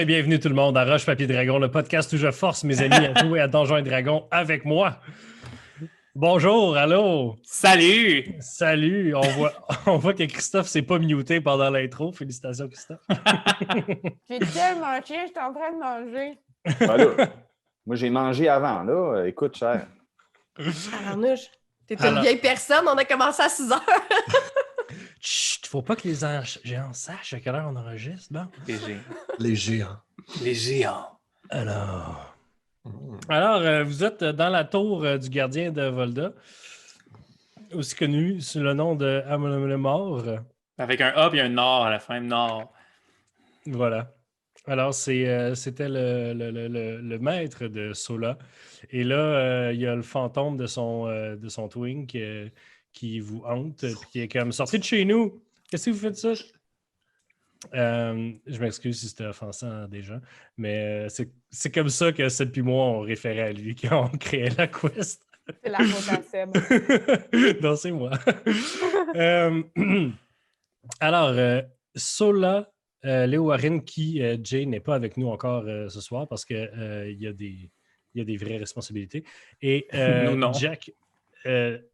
et bienvenue tout le monde à Roche Papier Dragon, le podcast où je force mes amis à jouer à Donjons et Dragons avec moi. Bonjour, allô. Salut! Salut, on voit que Christophe s'est pas muté pendant l'intro. Félicitations, Christophe. J'ai tellement chien, j'étais en train de manger. Ben là, moi, j'ai mangé avant, là. Écoute, cher. Arnouche, t'es une vieille personne, on a commencé à 6 heures. Chut, faut pas que les géants sachent à quelle heure on enregistre. Bon. Les géants. Les géants. Alors, vous êtes dans la tour du gardien de Volda, aussi connu sous le nom de Amon Mort. Avec un A et un Nord à la fin, Nord. Voilà. Alors, c'était le maître de Sola. Et là, il y a le fantôme de son Twink qui vous hante, puis qui est comme « Sortez de chez nous! Qu'est-ce que vous faites ça? » Je m'excuse si c'était offensant déjà, mais c'est comme ça que Seb puis moi, on référait à lui quand on créait la quest. C'est la faute à Seb. Non, c'est moi. Alors, Sola, Léowarine, qui, Jay, n'est pas avec nous encore ce soir parce qu'il y a des vraies responsabilités. Et Nous, non.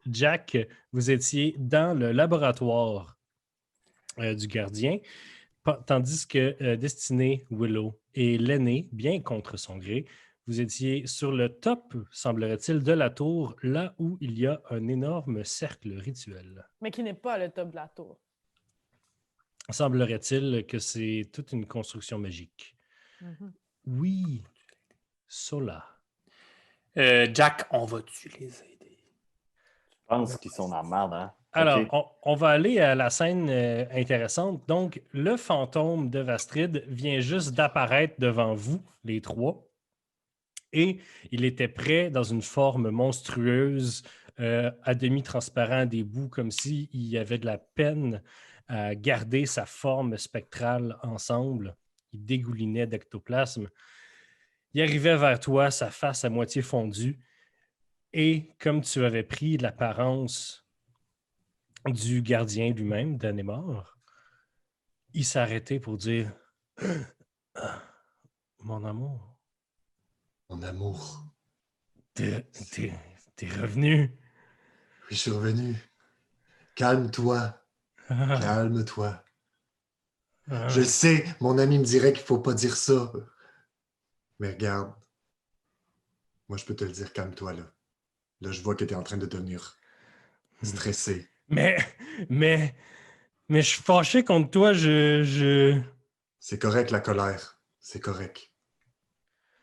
Jack, vous étiez dans le laboratoire du gardien, tandis que Destiné, Willow et l'aîné, bien contre son gré, vous étiez sur le top, semblerait-il, de la tour, là où il y a un énorme cercle rituel. Mais qui n'est pas le top de la tour. Semblerait-il que c'est toute une construction magique. Mm-hmm. Oui, Sola. Jack, on va-tu les aider? Je pense qu'ils sont dans la merde, hein? Alors, Okay. on va aller à la scène intéressante. Donc, le fantôme de Vastrid vient juste d'apparaître devant vous, les trois. Et il était prêt dans une forme monstrueuse, à demi transparent des bouts, comme s'il y avait de la peine à garder sa forme spectrale ensemble. Il dégoulinait d'ectoplasme. Il arrivait vers toi, sa face à moitié fondue. Et comme tu avais pris l'apparence du gardien lui-même, Danemar, il s'est arrêté pour dire ah, « Mon amour. » Mon amour. T'es revenu. Oui, je suis revenu. Calme-toi. Calme-toi. Je sais, mon ami me dirait qu'il faut pas dire ça. Mais regarde. Moi, je peux te le dire, calme-toi, là. Là, je vois que tu es en train de devenir stressé. Mais je suis fâché contre toi, C'est correct, la colère. C'est correct.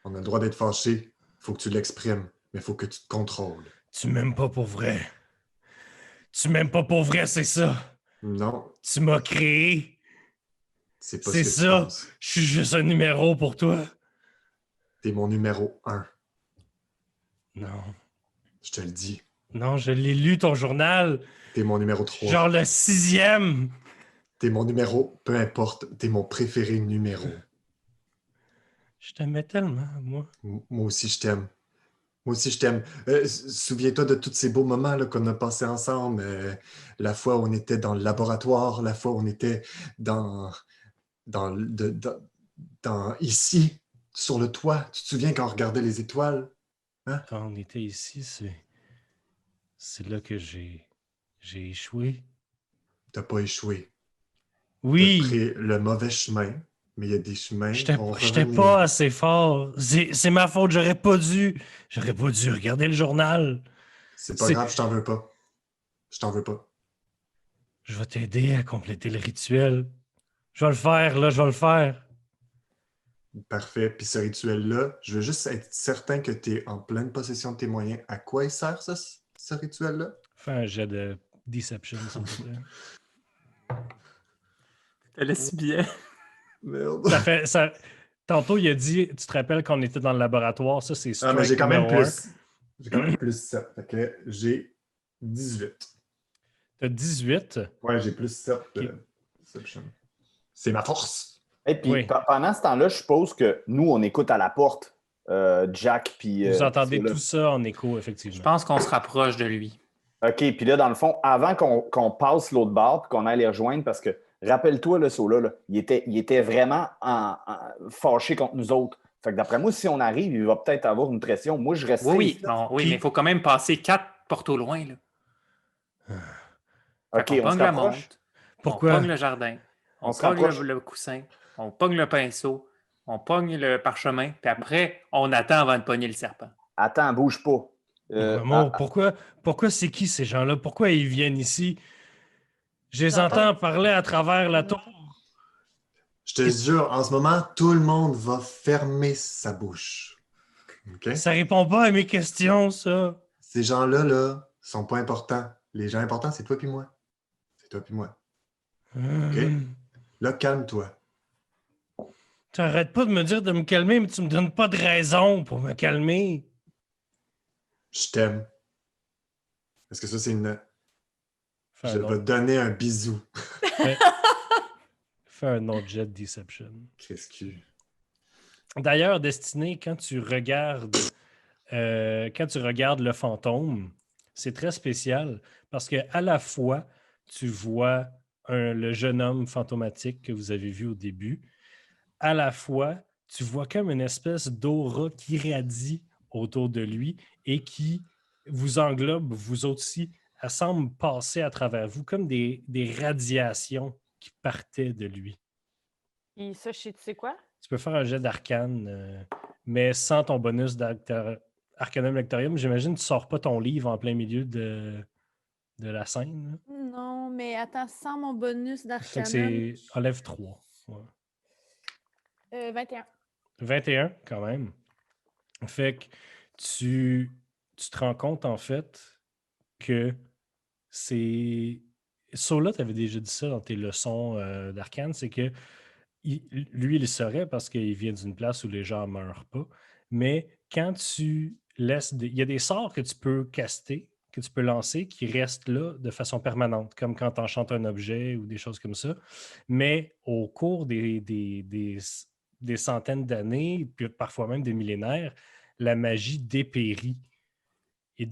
On a le droit d'être fâché. Faut que tu l'exprimes, mais faut que tu te contrôles. Tu m'aimes pas pour vrai. Tu m'aimes pas pour vrai, c'est ça. Non, Tu m'as créé. c'est pas C'est ce que tu ça. penses. Je suis juste un numéro pour toi. T'es mon numéro 1. Non. Je te le dis. Non, je l'ai lu, ton journal. T'es mon numéro 3. Genre le 6e. T'es mon numéro, peu importe. T'es mon préféré numéro. Je t'aimais tellement, moi. Moi aussi, je t'aime. Moi aussi, je t'aime. Souviens-toi de tous ces beaux moments là, qu'on a passés ensemble. La fois où on était dans le laboratoire, la fois où on était dans ici, sur le toit. Tu te souviens quand on regardait les étoiles? Hein? Quand on était ici, c'est là que j'ai échoué. T'as pas échoué. Oui. T'as pris le mauvais chemin, mais il y a des chemins. J'étais pas assez fort. C'est ma faute, j'aurais pas dû regarder le journal. C'est pas grave, je t'en veux pas. Je t'en veux pas. Je vais t'aider à compléter le rituel. Je vais le faire, là, je vais le faire. Parfait. Puis ce rituel-là, je veux juste être certain que tu es en pleine possession de tes moyens. À quoi il sert, ça, ce rituel-là? Fais un jet de deception, s'il te plaît. T'as le si bien. Merde. Ça... Tantôt, il a dit, tu te rappelles qu'on était dans le laboratoire, ça, c'est strike mais j'ai quand même numéro 1. plus. J'ai quand même plus 7. Fait que j'ai 18. T'as 18. Ouais, j'ai plus 7 Okay. deception. C'est ma force. Et puis, Oui. pendant ce temps-là, je suppose que nous, on écoute à la porte Jack. Puis, Vous entendez Sola. tout ça en écho, effectivement. Je pense qu'on se rapproche de lui. OK, puis là, dans le fond, avant qu'on passe l'autre bord et qu'on aille les rejoindre, parce que Rappelle-toi, le Sola, là, il était vraiment fâché contre nous autres. Fait que d'après moi, si on arrive, il va peut-être avoir une pression. Moi, je reste Oui, ici. mais il faut quand même passer 4 portes au loin. Là. OK, Fait qu'on on se pogne la rapproche. montre, Pourquoi? on pogne le jardin, On on se pogne rapproche. le coussin, on pogne le pinceau, on pogne le parchemin, puis après, on attend avant de pogner le serpent. Attends, bouge pas. Maman, pourquoi c'est qui ces gens-là? Pourquoi ils viennent ici? Je les J'entends. entends parler à travers la tour. Je te jure, en ce moment, tout le monde va fermer sa bouche. OK? Ça répond pas à mes questions, ça. Ces gens-là, là, sont pas importants. Les gens importants, c'est toi puis moi. C'est toi puis moi. Là, calme-toi. Tu arrêtes pas de me dire de me calmer, mais tu me donnes pas de raison pour me calmer. Je t'aime. Est-ce que ça, c'est une... Fais Je un vais autre, te donner un bisou. fais un autre jet de Deception. Qu'est-ce que... D'ailleurs, Destiné, quand tu regardes le fantôme, c'est très spécial parce que à la fois, tu vois le jeune homme fantomatique que vous avez vu au début, à la fois, tu vois comme une espèce d'aura qui irradie autour de lui et qui vous englobe, vous aussi. Elle semble passer à travers vous comme des radiations qui partaient de lui. Et ça, je sais, tu sais quoi? Tu peux faire un jet d'arcane, mais sans ton bonus d'Arcanum Lectorium. J'imagine que tu ne sors pas ton livre en plein milieu de la scène. Là. Non, mais attends, sans mon bonus Fait que d'Arcanum. c'est enlève 3. Ouais. 21. 21, quand même. Fait que tu te rends compte, en fait, que c'est... Sola, tu avais déjà dit ça dans tes leçons d'arcane, c'est que lui, il le saurait parce qu'il vient d'une place où les gens ne meurent pas. Mais quand tu laisses... Il y a des sorts que tu peux caster, que tu peux lancer, qui restent là de façon permanente, comme quand tu enchantes un objet ou des choses comme ça. Mais au cours des centaines d'années, puis parfois même des millénaires, la magie dépérit et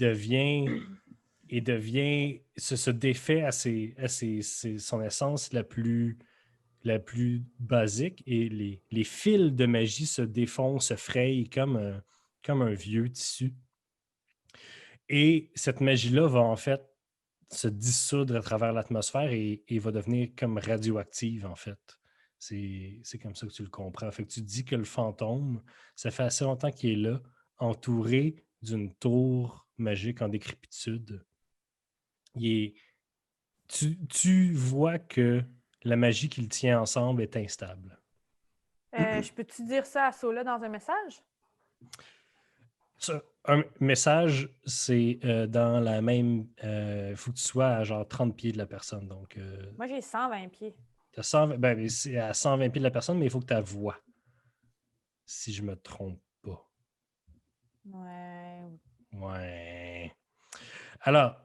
se défait à son essence la plus basique et les fils de magie se défont, se frayent comme un vieux tissu. Et cette magie-là va en fait se dissoudre à travers l'atmosphère et va devenir comme radioactive, en fait. C'est comme ça que tu le comprends. Fait que tu dis que le fantôme, ça fait assez longtemps qu'il est là, entouré d'une tour magique en décrépitude. Tu vois que la magie qu'il tient ensemble est instable. Je peux-tu dire ça à Sola dans un message? Un message, c'est dans la même... Il faut que tu sois à genre 30 pieds de la personne. Donc, Moi, j'ai 120 pieds. c'est à 120 pieds de la personne, mais il faut que tu la vois. Si je me trompe pas. Ouais. Ouais. Alors,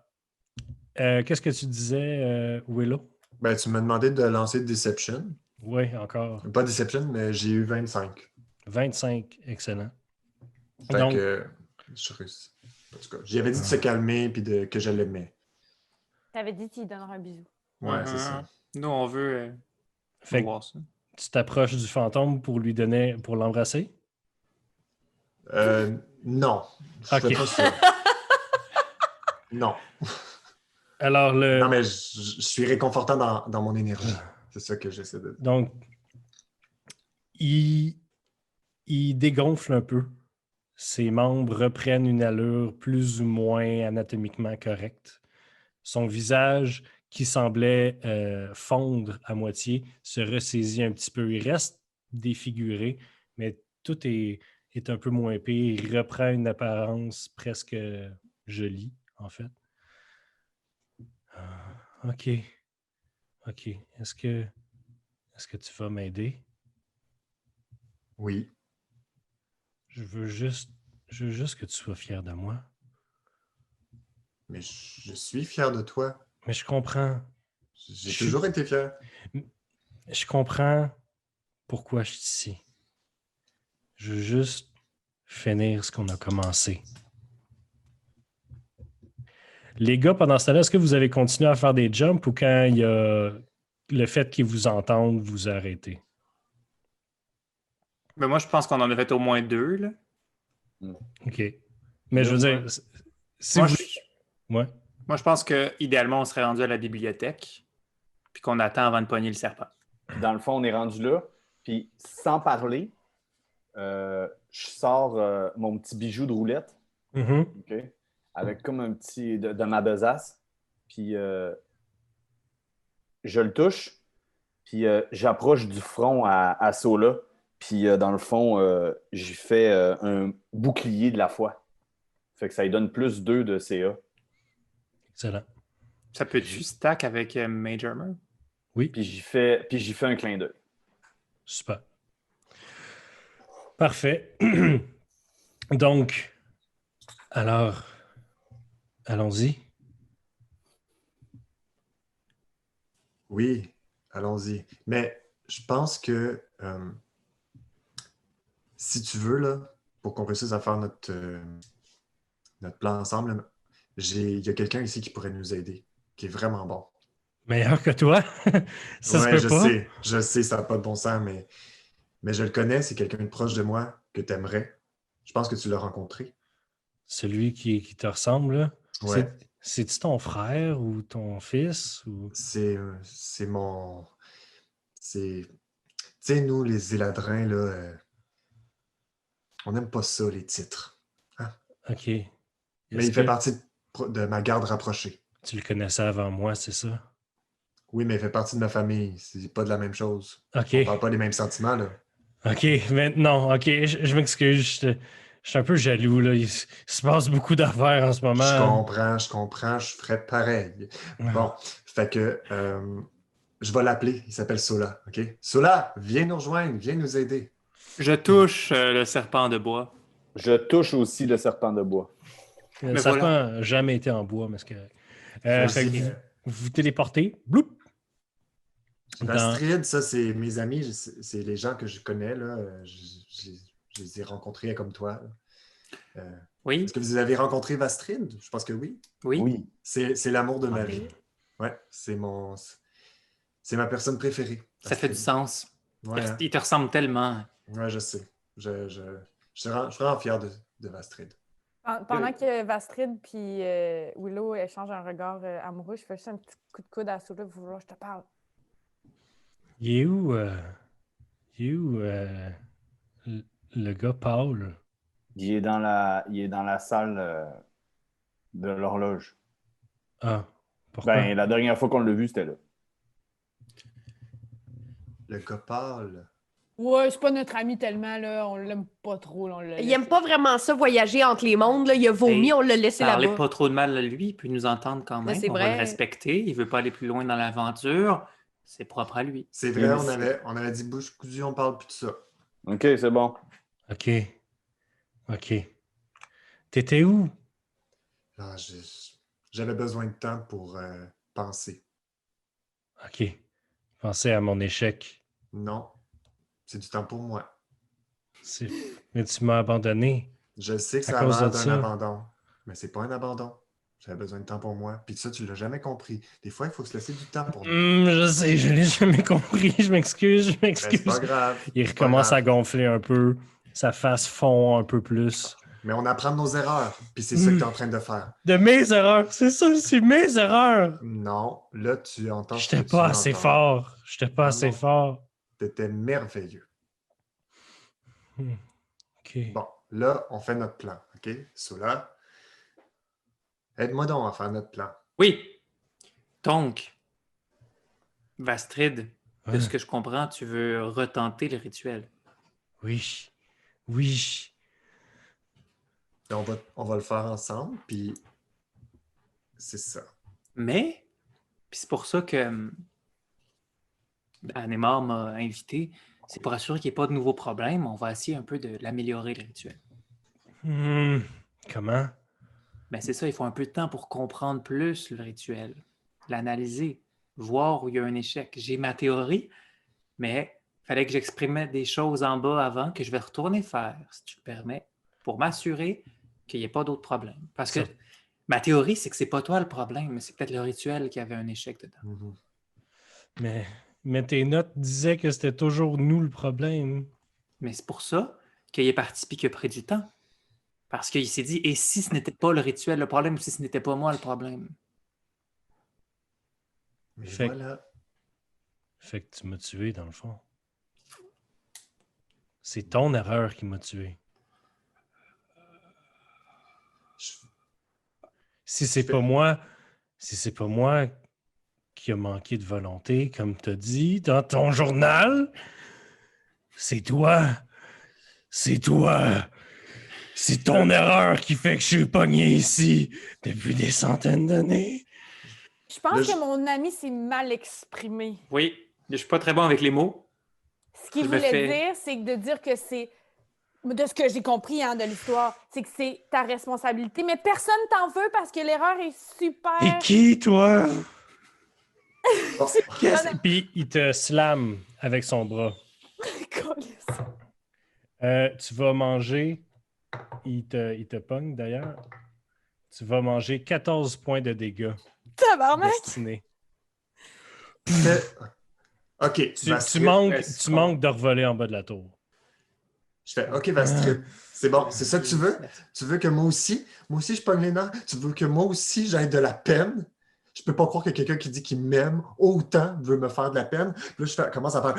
qu'est-ce que tu disais, Willow? Ben, tu m'as demandé de lancer Deception. Oui, encore. Pas Deception, mais j'ai eu 25. 25, excellent. Fait Donc, que je réussis. En tout cas, j'y avais dit de se calmer et que je l'aimais. T'avais dit qu'il donnerait un bisou. Ouais, c'est ça. Nous, on veut fait que voir ça. tu t'approches du fantôme pour l'embrasser? Non. Je Ok. fais pas ça. Non. Alors, Non, mais je suis réconfortant dans mon énergie. C'est ça que j'essaie de dire. donc, il dégonfle un peu. Ses membres reprennent une allure plus ou moins anatomiquement correcte. Son visage, qui semblait fondre à moitié, se ressaisit un petit peu. Il reste défiguré, mais tout est un peu moins pire. Il reprend une apparence presque jolie, en fait. OK. Est-ce que tu vas m'aider? Oui. Je veux juste que tu sois fier de moi. Mais je suis fier de toi. Mais je comprends. J'ai toujours été fier. Je comprends pourquoi je suis ici. Je veux juste finir ce qu'on a commencé. Les gars, pendant ce temps-là, est-ce que vous avez continué à faire des jumps ou quand il y a le fait qu'ils vous entendent vous a arrêté. Mais moi, je pense qu'on en a fait au moins 2, là. OK. Mais je veux dire, si Moi, vous... je, Ouais. moi, je pense qu'idéalement, on serait rendu à la bibliothèque, puis qu'on attend avant de pogner le serpent. Dans le fond, on est rendu là. Puis, sans parler, je sors mon petit bijou de roulette, Mhm. OK, avec comme un petit de ma besace. Puis, je le touche. Puis, j'approche du front à Sola. Puis, dans le fond, j'y fais un bouclier de la foi. Fait que ça lui donne plus 2 de CA. Excellent. Ça peut-tu stack avec Mage Armor? Oui, Puis, j'y fais un clin d'œil. super. Parfait. Donc, alors, allons-y. Oui, allons-y. Mais je pense que si tu veux, là, pour qu'on réussisse à faire notre plan ensemble, là, il y a quelqu'un ici qui pourrait nous aider, qui est vraiment bon. Meilleur que toi? Ça se Ouais, peut pas? je sais, ça n'a pas de bon sens, mais je le connais, c'est quelqu'un de proche de moi que tu aimerais. Je pense que tu l'as rencontré. Celui qui te ressemble, là? Ouais. C'est-tu ton frère ou ton fils? Ou... C'est mon... Tu sais, nous, les Éladrins, là, on n'aime pas ça, les titres. Hein? OK. Mais Est-ce il fait que partie de ma garde rapprochée. tu le connaissais avant moi, c'est ça? Oui, mais il fait partie de ma famille. C'est pas de la même chose. OK. On parle pas des mêmes sentiments, là. OK, mais non, OK, je m'excuse. Je suis un peu jaloux, là. Il se passe beaucoup d'affaires en ce moment. Je comprends, je ferais pareil. Ah. Bon, fait que je vais l'appeler. Il s'appelle Sola, OK? Sola, viens nous rejoindre, viens nous aider. Je touche le serpent de bois. Je touche aussi le serpent de bois. Le Mais serpent voilà. n'a jamais été en bois, mais c'est correct. Vas-y. Fait que vous téléportez. Bloup! Dans... Vastrid, ça, c'est mes amis, c'est les gens que je connais, là. Je les ai rencontrés comme toi. Oui, Est-ce que vous avez rencontré Vastrid? Je pense que oui. oui. Oui. C'est l'amour de ma Ok. vie. Ouais, c'est ma personne préférée. Ça fait du sens. Ouais, hein? Il te ressemble tellement. Ouais, je sais. Je suis vraiment fier de Vastrid. Pendant que Vastrid et Willow échangent un regard amoureux, je fais juste un petit coup de coude à Sola pour vouloir, je te parle. Il est où, le gars Paul? Il est dans la salle de l'horloge. Ah, pourquoi? Ben, la dernière fois qu'on l'a vu, c'était là. Le gars pâle. Ouais, c'est pas notre ami tellement, là. On l'aime pas trop, là. On l'a Il laissé. aime pas vraiment ça, voyager entre les mondes. Là. Il a vomi, Hey, on l'a laissé Parlez là-bas. pas trop de mal de lui, il peut nous entendre quand Mais même. c'est On va vrai. le respecter. Il veut pas aller plus loin dans l'aventure. C'est propre à lui. C'est vrai, Oui, on avait dit bouche cousue, on parle plus de ça. OK, c'est bon. OK. OK. T'étais où? Ah, j'avais besoin de temps pour penser. OK. Pensez à mon échec. Non, c'est du temps pour moi. Mais tu m'as abandonné. Je sais que À ça a cause l'air de d'un ça. abandon, mais c'est pas un abandon. J'avais besoin de temps pour moi. Puis ça, tu l'as jamais compris. Des fois, il faut se laisser du temps pour nous. Je sais, je l'ai jamais compris. Je m'excuse, je Mais c'est pas m'excuse. grave. Il c'est pas recommence à grave. gonfler un peu. Sa face fond un peu plus. Mais on apprend de nos erreurs. Puis c'est ça que tu es en train de faire. De mes erreurs. C'est ça, c'est mes erreurs. Non, là, tu entends ce J'étais que tu pas veux assez entendre. fort. J'étais pas Non, assez non. fort. T'étais merveilleux. OK. Bon, là, on fait notre plan, OK? Sola, aide-moi donc à faire notre plan. Oui. Donc, Vastrid, de Ouais. ce que je comprends, tu veux retenter le rituel. Oui. Oui. Et on va le faire ensemble, puis c'est ça. Mais, puis c'est pour ça que Anémar m'a invité. C'est pour assurer qu'il n'y ait pas de nouveaux problèmes. On va essayer un peu de l'améliorer, le rituel. Comment? Ben c'est ça, il faut un peu de temps pour comprendre plus le rituel, l'analyser, voir où il y a un échec. J'ai ma théorie, mais il fallait que j'exprime des choses en bas avant que je vais retourner faire, si tu le permets, pour m'assurer qu'il n'y ait pas d'autres problèmes. Parce que Ça. ma théorie, c'est que c'est pas toi le problème, mais c'est peut-être le rituel qui avait un échec dedans. Mhm. Mais tes notes disaient que c'était toujours nous le problème. Mais c'est pour ça qu'il est parti puis qu'il a pris du temps. Parce qu'il s'est dit, et si ce n'était pas le rituel le problème, ou si ce n'était pas moi le problème? Mais Fait- voilà. Fait que tu m'as tué, dans le fond. C'est ton erreur qui m'a tué. Je- Si c'est pas moi qui a manqué de volonté, comme tu as dit dans ton journal, c'est toi. C'est toi. C'est ton erreur qui fait que je suis pogné ici depuis des centaines d'années. Je pense Là, je- que mon ami s'est mal exprimé. Oui, je suis pas très bon avec les mots. Ce qu'il Je me voulait fais- dire, c'est de dire que c'est, de ce que j'ai compris de l'histoire, c'est que c'est ta responsabilité, mais personne t'en veut parce que l'erreur est super... Et qui, toi? Bon, Puis il te slam avec son bras. Tu vas manger, il te pogne d'ailleurs, tu vas manger 14 points de dégâts Tabarnak! destinés. OK, Tu Vastrid. manques de revoler en bas de la tour. Je fais OK, Vastrid. C'est bon, c'est ça que tu veux? Tu veux que moi aussi je pogne les nerfs? Tu veux que moi aussi j'aie de la peine? Je peux pas croire que quelqu'un qui dit qu'il m'aime autant veut me faire de la peine. Puis là, commence à faire.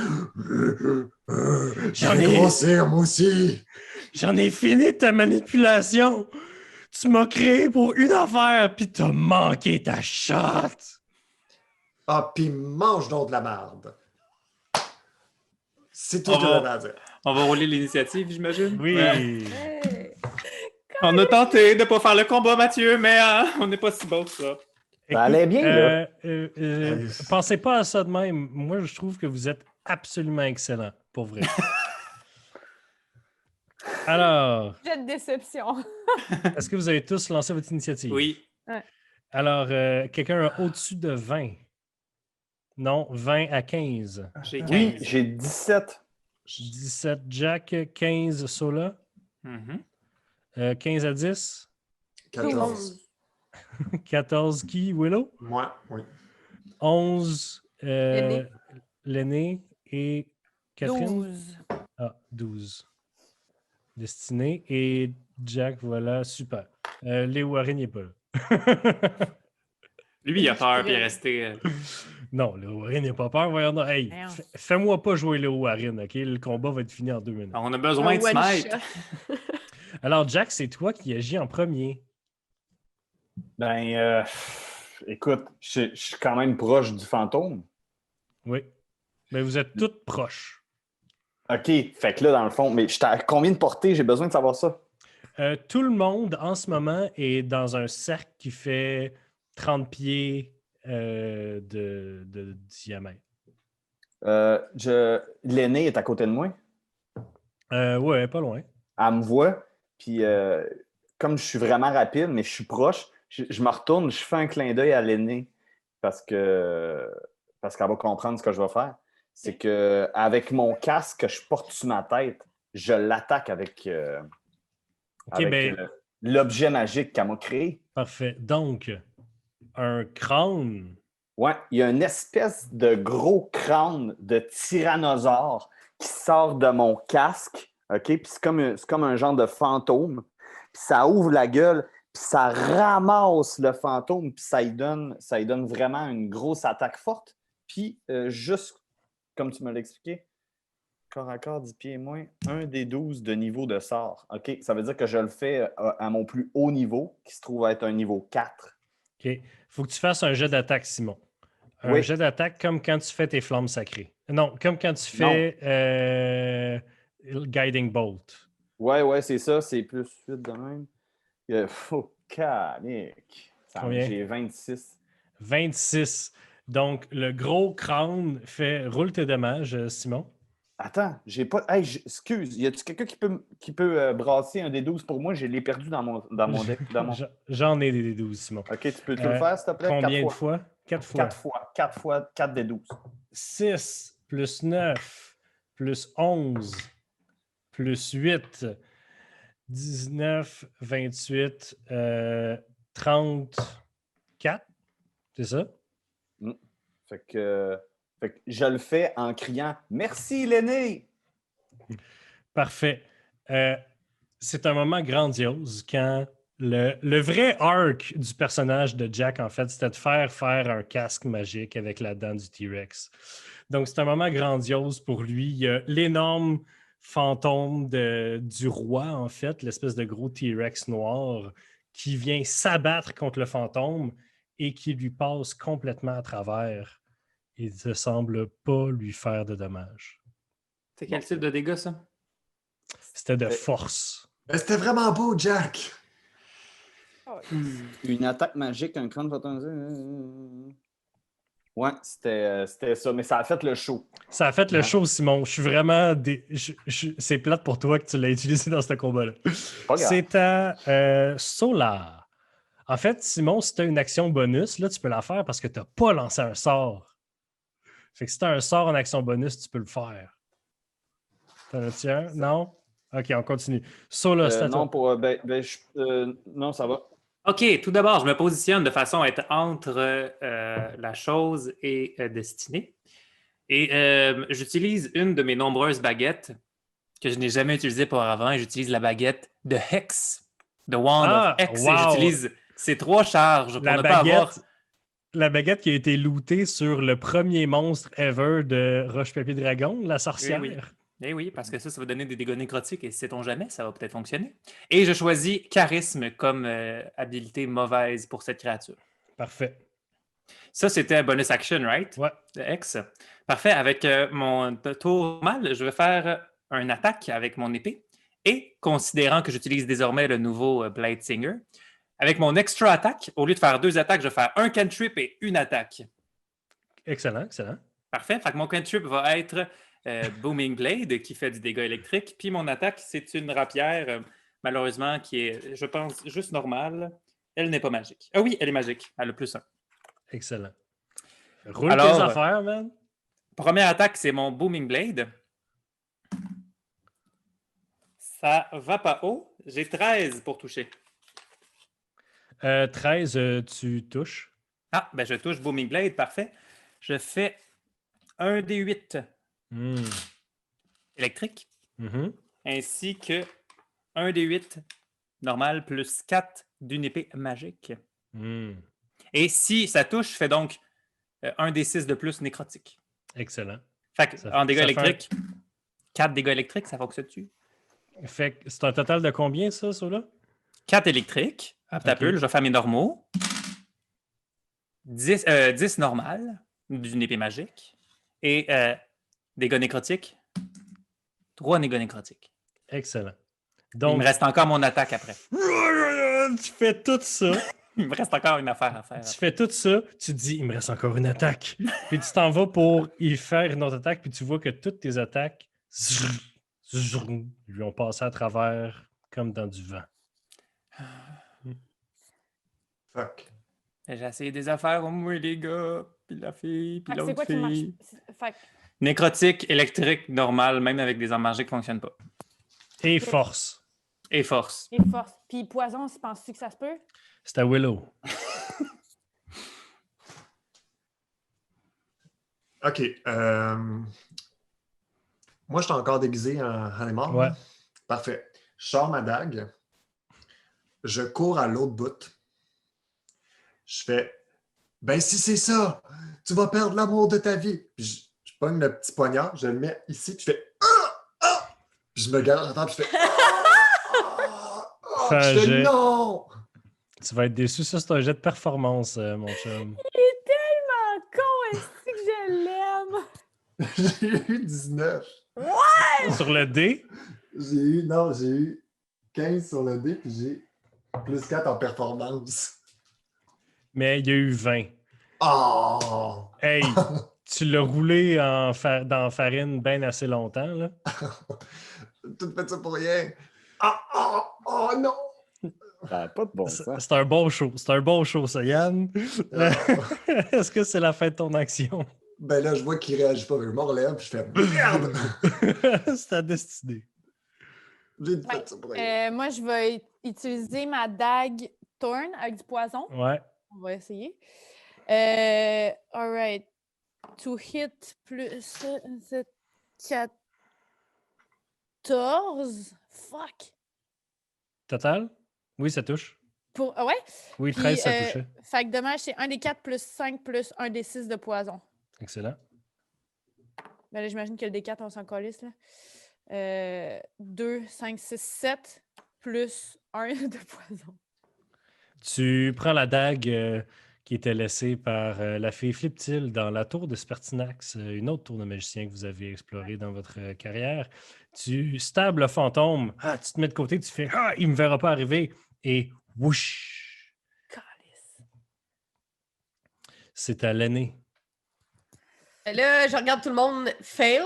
J'en J'en ai- ai grossir, moi aussi. J'en ai fini de ta manipulation. Tu m'as créé pour une affaire, puis t'as manqué ta shot. Ah, puis mange donc de la merde. C'est tout On ce que va- j'avais à dire. On va rouler l'initiative, j'imagine? Oui. Ouais. Hey. On a tenté de pas faire le combat, Mathieu, mais on n'est pas si bon que ça. Ça allait bien, là. Pensez pas à ça de même. Moi, je trouve que vous êtes absolument excellent, pour vrai. Alors, J'ai de déception. est-ce que vous avez tous lancé votre initiative? Oui. Alors, quelqu'un a au-dessus de 20? Non, 20 à 15. J'ai 15. Oui, j'ai 17. 17 Jack, 15 Sola, Mhm. 15 à 10, 14. 14 qui, Willow? Moi, oui. 11 L'aîné. l'aîné et Catherine? 12. Ah, 12. Destiné. Et Jack, voilà, super. Léo Warren n'est pas là. Lui, il a peur, puis il est resté. Non, Léo Warren n'a pas peur. Voyons, donc. Hey, Voyons. fais-moi pas jouer Léo Warren, OK? Le combat va être fini en 2 minutes. On a besoin de se one mettre. shot. Alors, Jack, c'est toi qui agis en premier. Ben, écoute, je suis quand même proche du fantôme. Oui. Mais vous êtes toutes proches. OK, fait que là, dans le fond, mais j'étais à combien de portée? J'ai besoin de savoir ça. Tout le monde, en ce moment, est dans un cercle qui fait 30 pieds de diamètre. L'aînée est à côté de moi. Ouais, pas loin. Elle me voit, puis comme je suis vraiment rapide, mais je suis proche, je me retourne, je fais un clin d'œil à l'aînée parce qu'elle va comprendre ce que je vais faire. C'est que avec mon casque que je porte sur ma tête, je l'attaque avec, l'objet magique qu'elle m'a créé. Parfait. Donc, un crâne. Ouais, il y a une espèce de gros crâne de tyrannosaure qui sort de mon casque, OK? Puis c'est comme un genre de fantôme. Puis ça ouvre la gueule, puis ça ramasse le fantôme, puis ça lui donne vraiment une grosse attaque forte. Puis juste comme tu me l'as expliqué, corps à corps, 10 pieds et moins, 1 des 12 de niveau de sort. OK? Ça veut dire que je le fais à mon plus haut niveau, qui se trouve être un niveau 4. OK. Il faut que tu fasses un jet d'attaque, Simon. Un Oui. jet d'attaque comme quand tu fais tes flammes sacrées. Non, comme quand tu fais Guiding Bolt. Ouais, c'est ça. C'est plus 8 de même. Calique. Combien? J'ai 26. 26. Donc, le gros crâne fait... Roule tes dommages, Simon. Attends, j'ai pas. Hey, excuse, y a-tu quelqu'un qui peut brasser un des 12 pour moi? Je l'ai perdu dans mon deck. J'en ai des 12, Simon. OK, tu peux le faire, s'il te plaît? Combien de fois? 4 fois. 4 fois. 4 fois 4 des 12. 6 plus 9 plus 11 plus 8, 19, 28, 34. C'est ça? Fait que Fait que je le fais en criant « Merci, l'aîné! Parfait. C'est un moment grandiose quand le vrai arc du personnage de Jack, en fait, c'était de faire un casque magique avec la dent du T-Rex. Donc, c'est un moment grandiose pour lui. Il y a l'énorme fantôme du roi, en fait, l'espèce de gros T-Rex noir qui vient s'abattre contre le fantôme et qui lui passe complètement à travers. Il ne semble pas lui faire de dommages. C'est quel type de dégâts, ça? C'était de force. Ben, c'était vraiment beau, Jack! Une attaque magique, un crâne fantôme. Ouais, c'était ça, mais ça a fait le show. Ça a fait le show, Simon. Je suis vraiment... C'est plate pour toi que tu l'as utilisé dans ce combat-là. Pas grave. C'est à Solar. En fait, Simon, si tu as une action bonus, là, tu peux la faire parce que tu n'as pas lancé un sort. Fait que si tu as un sort en action bonus, tu peux le faire. T'en as-tu un? Non? OK, on continue. Solar, c'est à non, toi. non, ça va. OK, tout d'abord, je me positionne de façon à être entre la chose et destinée. Et j'utilise une de mes nombreuses baguettes que je n'ai jamais utilisée auparavant. Et j'utilise la baguette de Hex, de Wand of Hex. Wow. Et j'utilise ces 3 charges pour ne pas avoir... La baguette qui a été lootée sur le premier monstre ever de Roche-Papier-Dragon, la sorcière. Oui. Eh oui, parce que ça va donner des dégâts nécrotiques et sait-on jamais, ça va peut-être fonctionner. Et je choisis charisme comme habilité mauvaise pour cette créature. Parfait. Ça, c'était un bonus action, right? Ouais. De X. Parfait. Avec mon tour normal, je vais faire une attaque avec mon épée. Et considérant que j'utilise désormais le nouveau Blade Singer, avec mon extra attaque, au lieu de faire 2 attaques, je vais faire un cantrip et une attaque. Excellent, excellent. Parfait. Fait que mon cantrip va être Booming Blade qui fait du dégât électrique. Puis mon attaque, c'est une rapière, malheureusement, qui est, je pense, juste normale. Elle n'est pas magique. Ah oui, elle est magique. Elle a +1. Excellent. Roule Alors, tes affaires, man. Première attaque, c'est mon Booming Blade. Ça va pas haut. J'ai 13 pour toucher. 13, tu touches. Ah, ben je touche Booming Blade, parfait. Je fais un D8 électrique, ainsi que un D8 normal plus 4 d'une épée magique. Et si ça touche, je fais donc un D6 de plus nécrotique. Excellent. Fait que, en dégâts électriques, 4 dégâts électriques, ça fonctionne-tu? Fait que c'est un total de combien, ça, là? 4 électriques. T'as peu, je vais faire mes normaux. 10 normal d'une épée magique. Et dégâts nécrotiques. 3 dégâts nécrotiques. Excellent. Donc, il me reste encore mon attaque après. Tu fais tout ça. Il me reste encore une affaire à faire. Tu fais tout ça, tu te dis, il me reste encore une attaque. Puis tu t'en vas pour y faire une autre attaque, puis tu vois que toutes tes attaques lui ont passé à travers comme dans du vent. Fuck. J'ai essayé des affaires au moins, les gars, puis la fille, puis l'autre fille. Fait... Nécrotique, électrique, normal, même avec des armes magiques, ne fonctionne pas. Et force. Et force. Et force. Puis poison, penses-tu que ça se peut? C'est à Willow. OK. Moi, je suis encore déguisé en animal. Ouais. Parfait. Je sors ma dague. Je cours à l'autre bout. Je fais « Ben, si c'est ça, tu vas perdre l'amour de ta vie. » Puis je pogne le petit poignard, je le mets ici, puis je fais « Ah! Ah! » Puis je me garde en temps, puis je fais « Ah! » Je fais « Non! » Tu vas être déçu. Ça, c'est un jet de performance, mon chum. Il est tellement con, est-ce que je l'aime? J'ai eu 19. Ouais! Sur le dé? J'ai eu 15 sur le dé, puis j'ai plus 4 en performance. Mais il y a eu 20. Oh! Hey, tu l'as roulé dans farine bien assez longtemps, là. Tout fait ça pour rien. Oh non! Ça n'a pas de bon sens. C'est un bon show. C'est un bon show, ça, Yann. Est-ce que c'est la fin de ton action? Ben là, je vois qu'il réagit pas. Je me relève, puis je fais merde! C'est ta destinée. J'ai fait ça pour rien. Moi, je vais utiliser ma dague Thorn avec du poison. Ouais. On va essayer. All right. To hit plus 14. Fuck. Total? Oui, ça touche. Ouais? Oui, Puis, 13, ça touchait. Fait que dommage, c'est 1 des 4 plus 5 plus 1 des 6 de poison. Excellent. Ben là, j'imagine que le D4, on s'en calisse, là. 2, 5, 6, 7 plus 1 de poison. Tu prends la dague qui était laissée par la fée Fliptil dans la tour de Spertinax, une autre tour de magicien que vous avez explorée dans votre carrière. Tu stabs le fantôme. Tu te mets de côté, tu fais « Ah, il me verra pas arriver » et whoosh! Calisse. C'est à l'aîné. Là, je regarde tout le monde fail.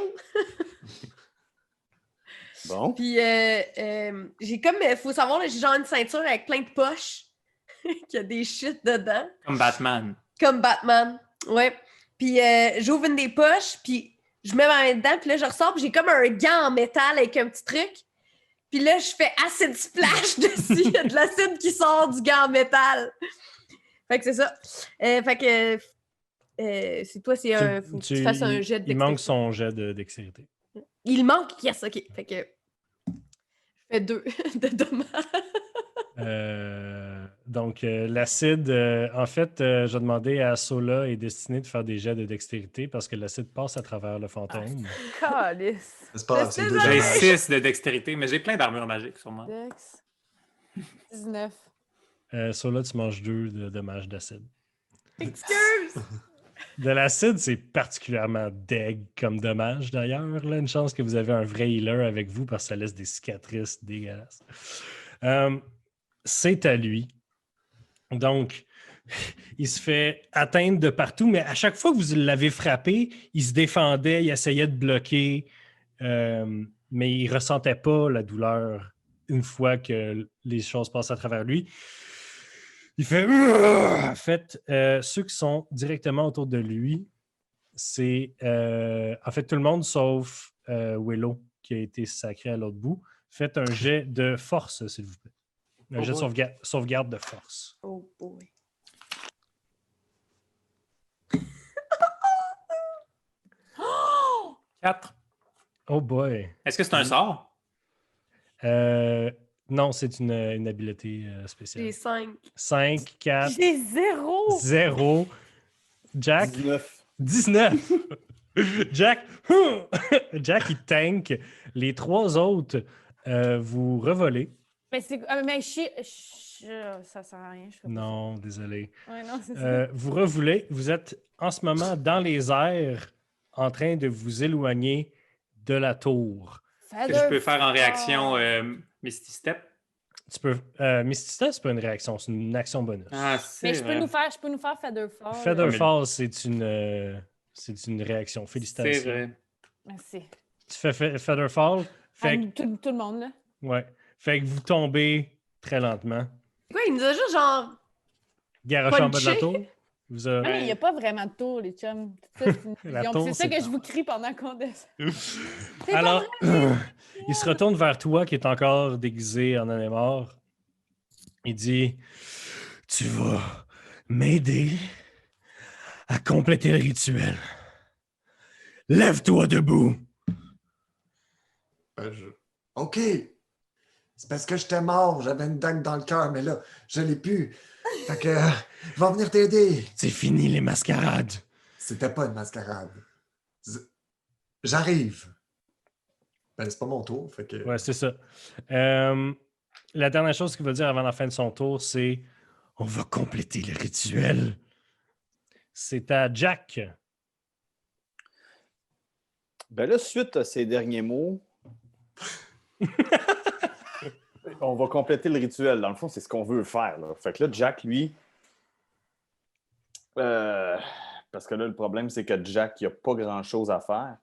Bon. Puis, j'ai comme, il faut savoir, là, j'ai genre une ceinture avec plein de poches qui a des shit dedans. Comme Batman. Comme Batman. Ouais. Puis, j'ouvre une des poches, puis je mets ma main dedans, puis là, je ressors, puis j'ai comme un gant en métal avec un petit truc. Puis là, je fais acid splash dessus. Il y a de l'acide qui sort du gant en métal. Fait que c'est ça. Fait que c'est toi, c'est un. Faut que tu fasses un jet de Il manque dextérité. son jet de dextérité. Il manque, yes, ok. Fait que je fais 2 de dommages. Donc, l'acide, en fait, je demandais à Sola et Destinée de faire des jets de dextérité parce que l'acide passe à travers le fantôme. Calisse. C'est pas grave, c'est deux J'ai dommages. 6 de dextérité, mais j'ai plein d'armure magique sur moi. Dex. 19. Sola, tu manges 2 de dommages d'acide. Excuse! De l'acide, c'est particulièrement deg comme dommage d'ailleurs. Là, une chance que vous avez un vrai healer avec vous parce que ça laisse des cicatrices dégueulasses. C'est à lui. Donc, il se fait atteindre de partout, mais à chaque fois que vous l'avez frappé, il se défendait, il essayait de bloquer, mais il ne ressentait pas la douleur une fois que les choses passent à travers lui. Il fait... En fait, ceux qui sont directement autour de lui, c'est en fait tout le monde sauf Willow qui a été sacré à l'autre bout. Faites un jet de force, s'il vous plaît. Un jet de sauvegarde de force. Oh boy. Oh! 4. Oh boy. Est-ce que c'est un sort? Non, c'est une habileté J'ai spéciale. 5. 5, 4, J'ai 0! 0. Jack, 19. 19. Jack, Jack, il tank. Les 3 autres, vous revolez. Mais c'est. Mais ça sert à rien. Je fais pas Non, désolé. ça. Ouais, non, c'est ça. Vous revolez. Vous êtes en ce moment dans les airs en train de vous éloigner de la tour. Est-ce que je peux faire en réaction Misty Step? Tu peux. Misty Step, c'est pas une réaction, c'est une action bonus. Ah, Mais c'est je peux nous faire Featherfall. Featherfall, c'est une réaction. C'est Félicitations. vrai. Merci. Tu fais Featherfall. Fait que, Tout le monde, là. ouais. Fait que vous tombez très lentement. Quoi, il nous a juste genre. Garoché en bas de la Punché. tour. Vous a- Ah, mais il n'y a pas vraiment de tour, les chums. Ça, c'est une La illusion. tour, C'est ça c'est que pas- je vous crie pendant qu'on descend. C'est Alors, pas vrai. il se retourne vers toi qui est encore déguisé en anémore. Il dit Tu vas m'aider à compléter le rituel. Lève-toi debout. OK. C'est parce que j'étais mort. J'avais une dague dans le cœur, mais là, je l'ai plus. Fait que, je vais venir t'aider. C'est fini les mascarades. C'était pas une mascarade. J'arrive. Ben, c'est pas mon tour. Fait que... Ouais, c'est ça. La dernière chose qu'il va dire avant la fin de son tour, c'est On va compléter le rituel. C'est à Jack. Ben là, suite à ces derniers mots, on va compléter le rituel. Dans le fond, c'est ce qu'on veut faire. Là. Fait que là, Jack, lui, parce que là, le problème, c'est que Jack, il n'a pas grand-chose à faire.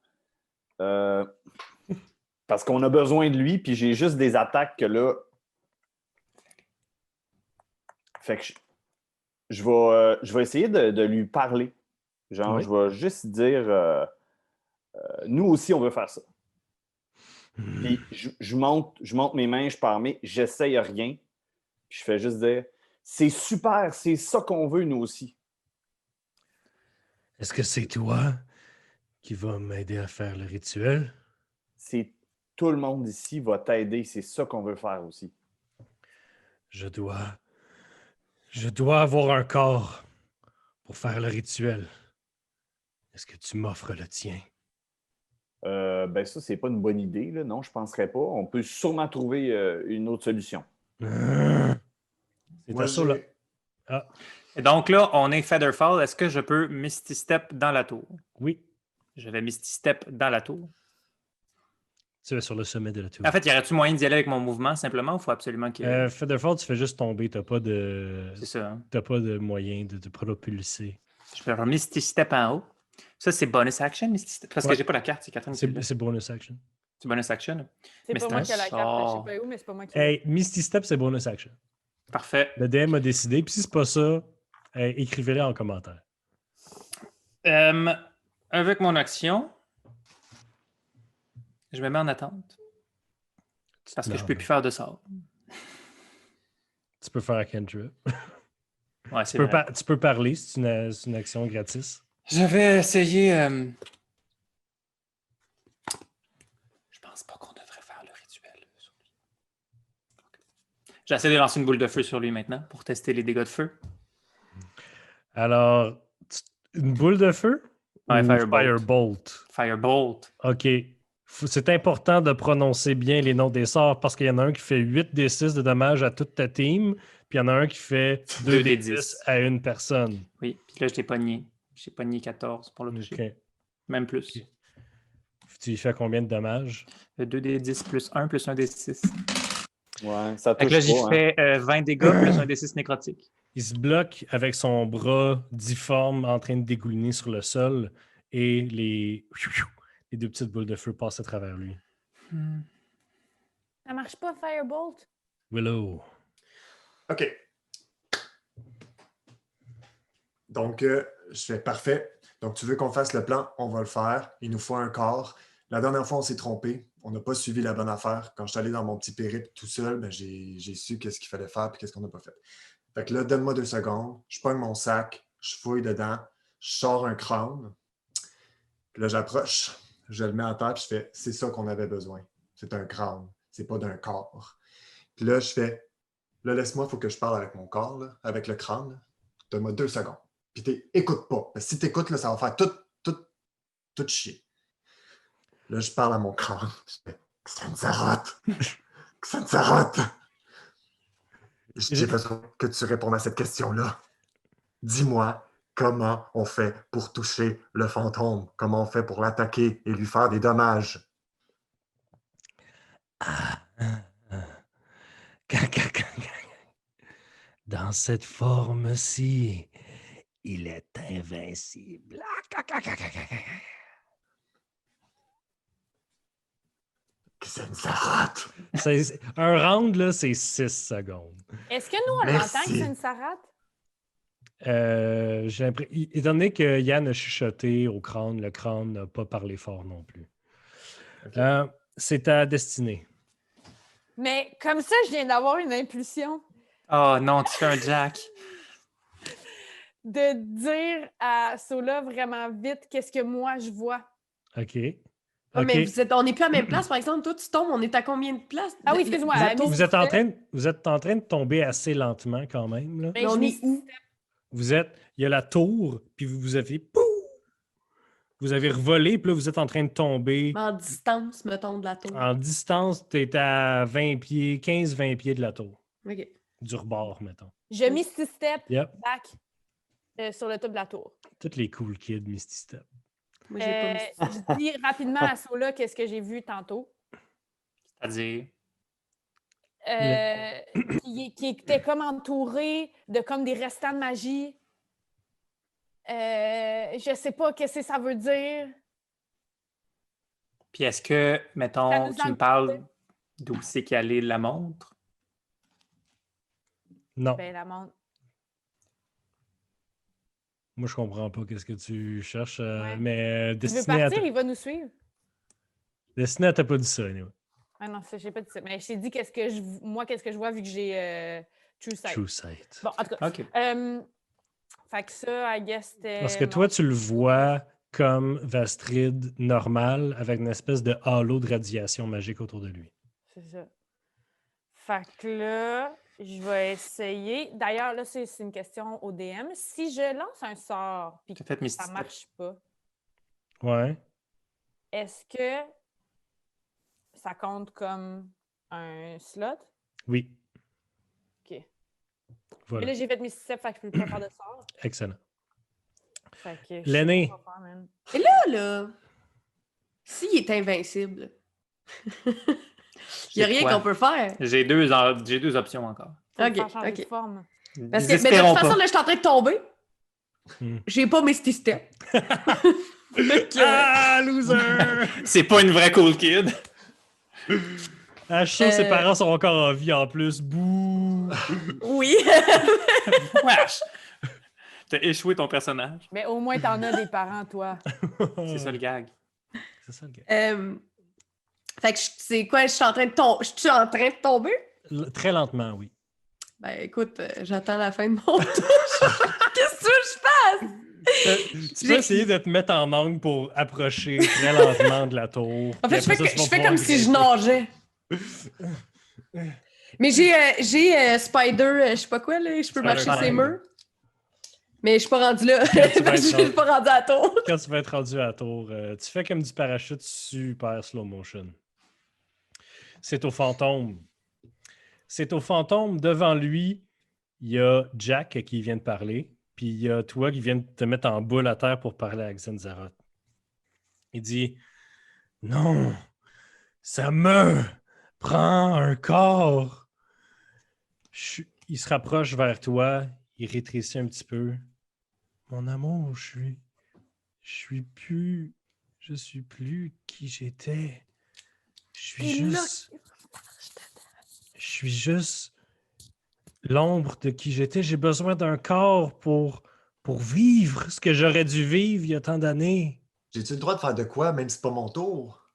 Parce qu'on a besoin de lui, puis j'ai juste des attaques que là... Fait que je vais essayer de lui parler. Genre, Oui. je vais juste dire... nous aussi, on veut faire ça. Puis je monte mes mains, je pars, mais j'essaye rien. Puis je fais juste dire, c'est super, c'est ça qu'on veut, nous aussi. Est-ce que c'est toi qui vas m'aider à faire le rituel? C'est tout le monde ici va t'aider. C'est ça qu'on veut faire aussi. Je dois avoir un corps pour faire le rituel. Est-ce que tu m'offres le tien? Ben ça, c'est pas une bonne idée, là. Non, je penserais pas. On peut sûrement trouver une autre solution. C'est Moi, à ça, là. j'ai... Ah, Et donc là, on est Featherfall. Est-ce que je peux Misty Step dans la tour? oui. Je vais Misty Step dans la tour. Tu es sur le sommet de la tour. En fait, y aurait-tu moyen d'y aller avec mon mouvement simplement ou il faut absolument que. Featherfall, tu fais juste tomber. T'as pas de... C'est ça. Hein? T'as pas de moyen de te propulser. Je peux faire Misty Step en haut. Ça, c'est bonus action, Misty Step. Parce Ouais. que j'ai pas la carte, c'est Catherine qui l'a. C'est bonus action. C'est bonus action. C'est Mais pas c'est moi un qui ai la carte, sort. je sais pas où, mais c'est pas moi qui l'ai. Hey, Misty Step, c'est bonus action. Parfait. Le DM a décidé. Puis si c'est pas ça, écrivez-le en commentaire. Avec mon action, je me mets en attente. Parce que je peux plus faire de sort. Tu peux faire un cantrip. Ouais, c'est Tu peux, vrai. tu peux parler, c'est une action gratis. Je vais essayer. Je pense pas qu'on devrait faire le rituel sur lui. Ok. J'essaie de lancer une boule de feu sur lui maintenant pour tester les dégâts de feu. Alors, une boule de feu? Ouais, ou Firebolt. Firebolt? Firebolt. OK. C'est important de prononcer bien les noms des sorts parce qu'il y en a un qui fait 8d6 de dommages à toute ta team, puis il y en a un qui fait 2d10 à une personne. Oui, puis là, je t'ai pogné. J'ai pogné 14 pour le toucher. OK. Même plus. Ok. Tu lui fais combien de dommages? 2d10 plus 1 plus 1d6. Ouais, ça Fait touche que là, j'y pas. Hein. fais 20 dégâts plus 1d6 nécrotique. Il se bloque avec son bras difforme en train de dégouliner sur le sol et les deux petites boules de feu passent à travers lui. Ça marche pas, Firebolt? Willow. OK. Donc, je fais parfait. Donc, tu veux qu'on fasse le plan? On va le faire. Il nous faut un corps. La dernière fois, on s'est trompé. On n'a pas suivi la bonne affaire. Quand je suis allé dans mon petit périple tout seul, ben, j'ai su qu'est-ce qu'il fallait faire et qu'est-ce qu'on n'a pas fait. Fait que là, donne-moi 2 secondes. Je pogne mon sac, je fouille dedans, je sors un crâne. Puis là, j'approche, je le mets à terre, puis je fais, c'est ça qu'on avait besoin. C'est un crâne, c'est pas d'un corps. Puis là, je fais, là, laisse-moi, il faut que je parle avec mon corps, là, avec le crâne. Là. Donne-moi 2 secondes. Puis écoute pas. Parce que si t'écoutes, là, ça va faire tout chier. Là, je parle à mon crâne. Je fais, Xanzaroth! Xanzaroth! J'ai besoin que tu répondes à cette question-là. Dis-moi comment on fait pour toucher le fantôme, comment on fait pour l'attaquer et lui faire des dommages. Dans cette forme-ci, il est invincible. Xanzaroth! Un round, là, c'est 6 secondes. Est-ce que nous, on Merci. l'entend que c'est une sarate? Étant donné que Yann a chuchoté au crâne, le crâne n'a pas parlé fort non plus. Okay. C'est ta destinée. Mais comme ça, je viens d'avoir une impulsion Oh non, tu fais un jack. de dire à Sola vraiment vite qu'est-ce que moi je vois. OK. Ah, OK. mais on n'est plus à la même place, par exemple. Toi, tu tombes, on est à combien de places? Ah oui, excuse-moi. Le- à le- Vous êtes en train de tomber assez lentement quand même. Là. Ben, on je est m'y- où? Il y a la tour, puis vous avez... Pouf! Vous avez revolé, puis là, vous êtes en train de tomber. En distance, mettons, de la tour. En distance, tu es à 20 pieds, 15-20 pieds de la tour. OK. Du rebord, mettons. Je Misty Step Yep. back sur le top de la tour. Toutes les cool kids Misty Step. Moi, j'ai pas mis Je dis rapidement à Sola qu'est-ce que j'ai vu tantôt. C'est-à-dire. Qui était comme entouré de comme des restants de magie. Je sais pas qu'est-ce que ça veut dire. Puis est-ce que, Ça mettons, nous tu me en- parles d'où c'est qu'elle est la montre? Non, Ben, la montre. moi, je comprends pas qu'est-ce que tu cherches, Ouais. mais Il veut Destiné partir, il va nous suivre. Destiné, t'as pas dit ça, anyway. Ah non, ça, j'ai pas dit ça. Mais je t'ai dit qu'est-ce que je vois vu que j'ai True Sight. True Sight. Bon, en tout cas. OK. Fait que ça, I guess, c'était... Parce que toi, tu le vois comme Vastrid normal avec une espèce de halo de radiation magique autour de lui. C'est ça. Fait que là, je vais essayer. D'ailleurs, là, c'est une question au DM. Si je lance un sort puis J'ai fait que Misty ça Step. marche pas, Ouais. est-ce que ça compte comme un slot? Oui. OK. Mais Voilà. là, j'ai fait Misty Step, fait que je peux pas faire de sort. Excellent. Fait que je sais L'aîné. pas quoi faire, man. Et là, s'il est invincible, il n'y a rien qu'on peut faire. J'ai deux options encore. Faut le Ok, faire changer ok. de forme. Parce que, mais de toute façon, là, je suis en train de tomber. J'ai pas mes step. Ah, loser! C'est pas une vraie cool kid. Ah, je suis sûr que ses parents sont encore en vie en plus. Bouh! Oui. Wesh! T'as échoué ton personnage. Mais au moins, t'en as des parents, toi. C'est ça le gag. C'est ça le gars. Fait que c'est quoi? Je suis en train de tomber. Je suis en train de tomber? Très lentement, oui. Ben écoute, j'attends la fin de mon tour. Qu'est-ce que je fasse? Tu peux essayer de te mettre en angle pour approcher très lentement de la tour. En fait, Puis après ça, tu vas je fais pouvoir comme si je grimper. nageais. Mais j'ai Spider, je sais pas quoi, là, je peux marcher Spider-Man. ses murs. Mais je suis pas rendue là. Quand tu vas Je être suis pas rendue à la tour. Quand tu vas être rendu à la tour, tu fais comme du parachute super slow motion. C'est au fantôme. C'est au fantôme. Devant lui, il y a Jack qui vient de parler. Puis il y a toi qui viens de te mettre en boule à terre pour parler à Xenzaroth. Il dit non, ça me prend un corps. Il se rapproche vers toi. Il rétrécit un petit peu. Mon amour, je suis plus qui j'étais. Je suis juste l'ombre de qui j'étais. J'ai besoin d'un corps pour vivre ce que j'aurais dû vivre il y a tant d'années. J'ai-tu le droit de faire de quoi, même si c'est pas mon tour?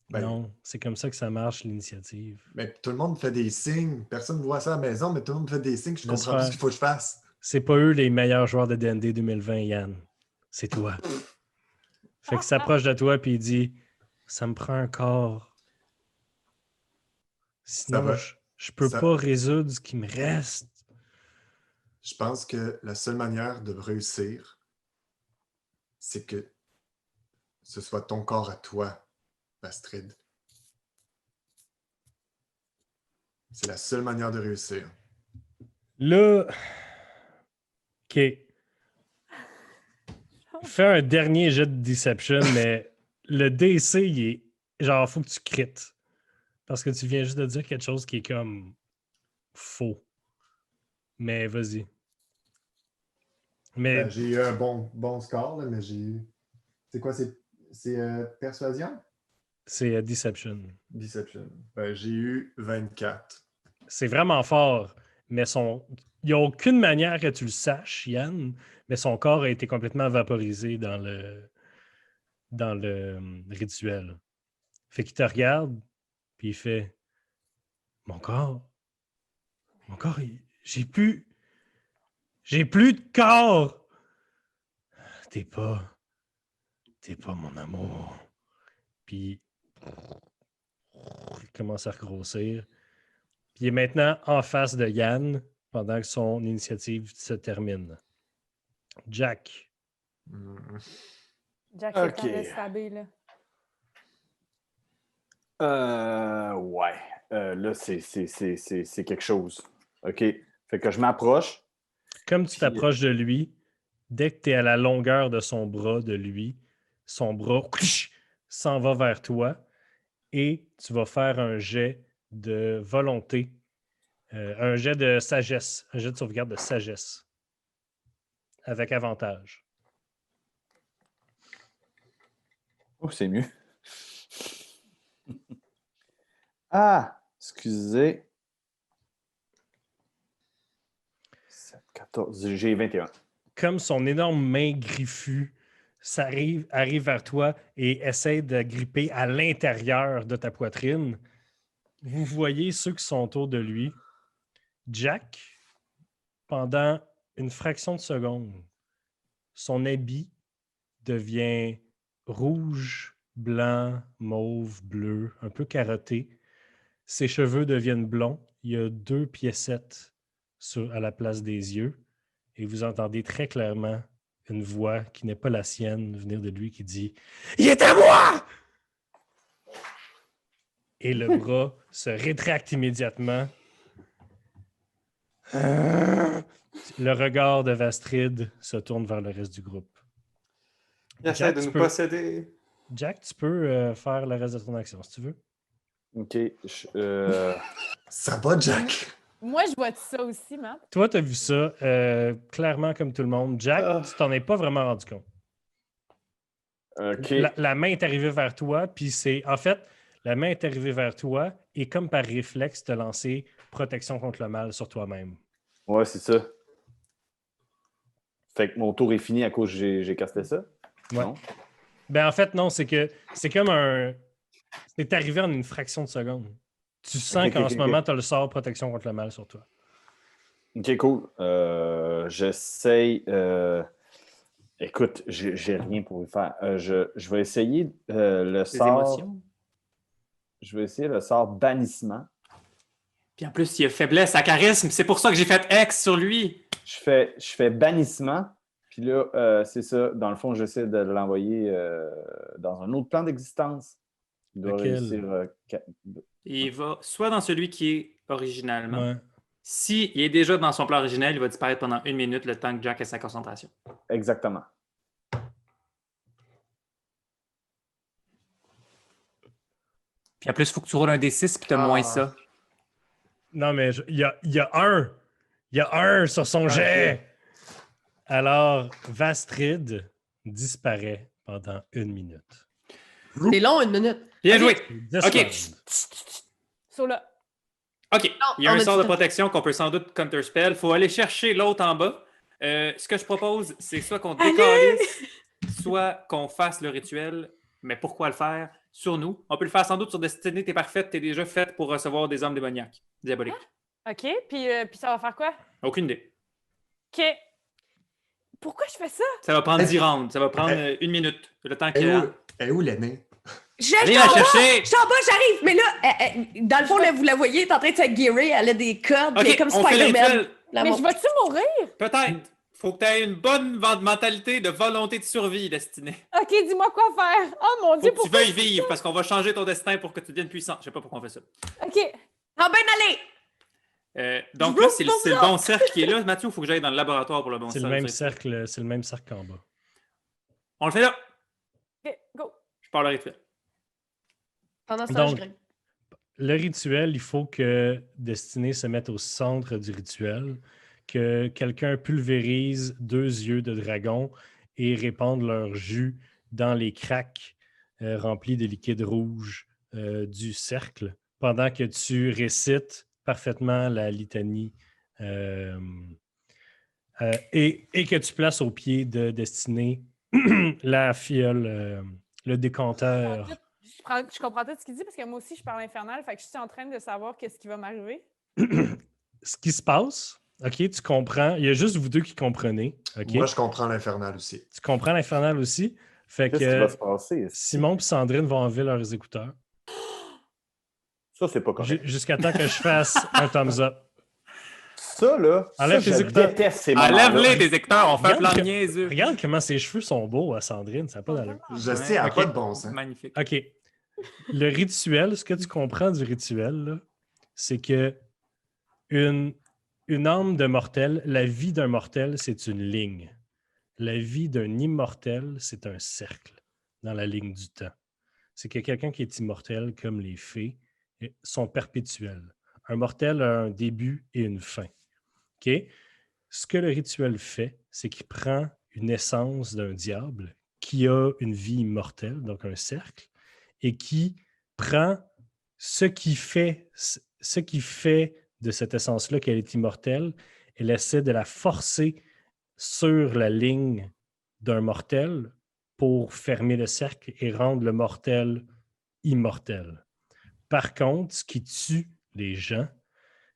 Ben, Non, c'est comme ça que ça marche, l'initiative. Mais tout le monde fait des signes. Personne ne voit ça à la maison, mais tout le monde fait des signes. Je Laisse comprends pas faire. ce qu'il faut que je fasse. C'est pas eux les meilleurs joueurs de D&D 2020, Yann. C'est toi. Fait qu'il s'approche de toi et il dit « Ça me prend un corps. Sinon, va. je peux Ça- pas résoudre ce qui me reste. » Je pense que la seule manière de réussir, c'est que ce soit ton corps à toi, Astrid. C'est la seule manière de réussir. Là, OK. Fais un dernier jet de Deception, mais le DC, il est genre, faut que tu crites. Parce que tu viens juste de dire quelque chose qui est comme faux. Mais vas-y. Mais Ben, j'ai eu un bon score, là, mais j'ai eu... C'est quoi, c'est persuasion? c'est Deception. Deception. Ben, j'ai eu 24. C'est vraiment fort, mais il n'y a aucune manière que tu le saches, Yann, mais son corps a été complètement vaporisé dans le rituel. Fait qu'il te regarde, puis il fait mon corps, j'ai plus de corps. T'es pas mon amour. Puis il commence à grossir. Puis il est maintenant en face de Yann pendant que son initiative se termine. Jack. Jack, Ok. c'est le stabé, là. Ouais. Là, c'est quelque chose. OK. Fait que je m'approche. Comme tu Puis, t'approches de lui, dès que tu es à la longueur de son bras, son bras s'en va vers toi et tu vas faire un jet de volonté, un jet de sagesse, un jet de sauvegarde de sagesse avec avantage. Oh, c'est mieux. Ah, excusez. 7, 14, j'ai 21. Comme son énorme main griffue arrive vers toi et essaie de gripper à l'intérieur de ta poitrine, vous voyez ceux qui sont autour de lui. Jack, pendant une fraction de seconde, son habit devient rouge, blanc, mauve, bleu, un peu carotté. Ses cheveux deviennent blonds. Il y a 2 piécettes à la place des yeux. Et vous entendez très clairement une voix qui n'est pas la sienne venir de lui qui dit « Il est à moi! » Et le bras se rétracte immédiatement. Le regard de Vastrid se tourne vers le reste du groupe. Il essaie Jack, de tu nous peux- posséder. Jack, tu peux faire le reste de ton action si tu veux. OK. Ça va, Jack? Moi, je vois ça aussi, Matt. Toi, tu as vu ça clairement comme tout le monde. Jack, Ah. tu t'en es pas vraiment rendu compte. OK. La main est arrivée vers toi, puis c'est... En fait, la main est arrivée vers toi et comme par réflexe, te lancer protection contre le mal sur toi-même. Ouais, c'est ça. Fait que mon tour est fini à cause que j'ai casté ça? Ouais. Non? Ben en fait, non, c'est que c'est comme un... C'est arrivé en une fraction de seconde. Tu sens Ok, qu'en ok, ce ok. moment, tu as le sort protection contre le mal sur toi. OK, cool. J'essaye... Écoute, j'ai rien pour y faire. Je vais essayer le Les sort... émotions. Je vais essayer le sort bannissement. Puis en plus, il a faiblesse à charisme. C'est pour ça que j'ai fait X sur lui. Je fais bannissement. Puis là, c'est ça. Dans le fond, j'essaie de l'envoyer dans un autre plan d'existence. Il doit Lequel? réussir... Il va soit dans celui qui est originalement. Ouais. S'il est déjà dans son plan originel, il va disparaître pendant 1 minute le temps que Jack ait sa concentration. Exactement. Puis en plus, il faut que tu roules un D6 puis tu as moins ça. Non, mais il y a un. Il y a un sur son jet. Alors, Vastrid disparaît pendant 1 minute. C'est long, 1 minute. Bien Ok. joué. OK. Desmond. Sur là. OK. Il y a on un a sort du de temps. protection qu'on peut sans doute counterspell. Il faut aller chercher l'autre en bas. Ce que je propose, c'est soit qu'on décalisse, soit qu'on fasse le rituel. Mais pourquoi le faire sur nous? On peut le faire sans doute sur Destiny. T'es parfaite, t'es déjà faite pour recevoir des âmes démoniaques, diaboliques. OK, puis ça va faire quoi? Aucune idée. OK. Pourquoi je fais ça? Ça va prendre 10 rounds. Ça va prendre 1 minute. Le temps qu'il y a. Elle est où l'aîné? Allez la chercher! Je suis en bas, j'arrive! Mais là, dans le fond, là, vous la voyez, elle est en train de se gearer, elle a des cordes, elle est OK, comme on fait le Spider-Man. rituel. La Mais mon- je vais-tu mourir? Peut-être. Faut que tu aies une bonne mentalité de volonté de survie, Destinée. OK, dis-moi quoi faire. Oh mon Faut Dieu, que tu pourquoi? veuilles vivre parce qu'on va changer ton destin pour que tu deviennes puissant. Je sais pas pourquoi on fait ça. OK. Ah ben, allez! Donc Je là, veux c'est pour le ça. bon cercle qui est là. Mathieu, il faut que j'aille dans le laboratoire pour le bon C'est cercle. le même cercle, c'est le même cercle en bas. On le fait là. OK, go. Je parle le rituel. Pendant ce temps, je Donc, grimpe. le rituel, il faut que Destinée se mette au centre du rituel, que quelqu'un pulvérise 2 yeux de dragon et répande leur jus dans les craques remplis de liquide rouge du cercle, pendant que tu récites parfaitement la litanie et que tu places au pied de Destinée la fiole, le décanteur. Je comprends tout ce qu'il dit parce que moi aussi, je parle infernal. Fait que je suis en train de savoir qu'est-ce qui va m'arriver. Ce qui se passe, OK, tu comprends. Il y a juste vous deux qui comprenez. OK? Moi, je comprends l'infernal aussi. Tu comprends l'infernal aussi. Fait Qu'est-ce qui va que se passer? Simon et Sandrine vont enlever leurs écouteurs Ça, c'est pas correct. jusqu'à temps que je fasse un thumbs up. Ça, là, Enlève ça, tes je écouteurs. déteste ces moments-là. Enlève-les des écouteurs. On fait un Regarde plan que- niaiseux. Regarde comment ses cheveux sont beaux à Sandrine. Ça n'a pas d'allure. Je sais, elle n'a ok. pas de bon sens. Magnifique. OK. Le rituel, ce que tu comprends du rituel, là, c'est que une âme de mortel, la vie d'un mortel, c'est une ligne. La vie d'un immortel, c'est un cercle dans la ligne du temps. C'est que quelqu'un qui est immortel, comme les fées, sont perpétuels. Un mortel a un début et une fin. OK? Ce que le rituel fait, c'est qu'il prend une essence d'un diable qui a une vie immortelle, donc un cercle, et qui prend ce qui fait de cette essence-là qu'elle est immortelle, elle essaie de la forcer sur la ligne d'un mortel pour fermer le cercle et rendre le mortel immortel. Par contre, ce qui tue les gens,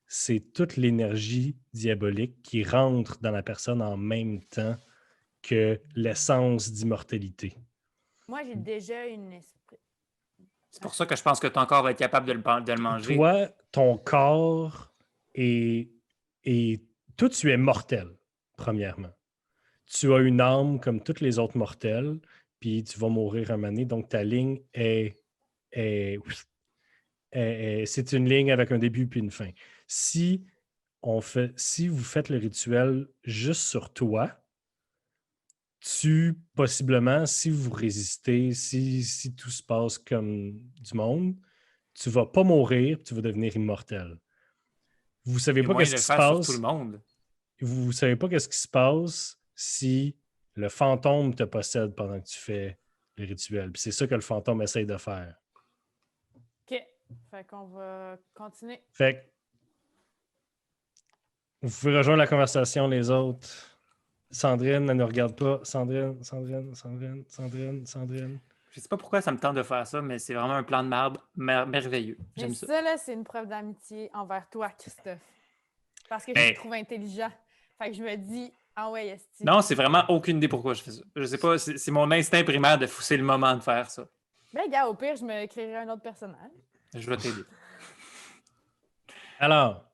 c'est toute l'énergie diabolique qui rentre dans la personne en même temps que l'essence d'immortalité. Moi, j'ai déjà une esprit. C'est pour ça que je pense que ton corps va être capable de le manger. Toi, ton corps toi, tu es mortel, premièrement. Tu as une âme comme toutes les autres mortels, puis tu vas mourir un moment donné, donc ta ligne c'est une ligne avec un début puis une fin. Si vous faites le rituel juste sur toi, possiblement, si vous résistez, si tout se passe comme du monde, tu vas pas mourir, tu vas devenir immortel. Vous savez Et pas moi, qu'est-ce je qui le se faire sur tout le passe. monde. Vous savez pas qu'est-ce qui se passe si le fantôme te possède pendant que tu fais le rituel. Puis c'est ça que le fantôme essaye de faire. OK. Fait qu'on va continuer. Fait que vous pouvez rejoindre la conversation, les autres. Sandrine, elle ne regarde pas. Sandrine. Je sais pas pourquoi ça me tente de faire ça, mais c'est vraiment un plan de marbre merveilleux. Mais J'aime ça. ça, là, c'est une preuve d'amitié envers toi, Christophe. Parce que je Ben- te trouve intelligent. Fait que je me dis, ah ouais, esti. Non, c'est vraiment aucune idée pourquoi je fais ça. Je sais pas, c'est mon instinct primaire de c'est le moment de faire ça. Ben, gars, au pire, je me créerai un autre personnage. Je vais t'aider. Alors,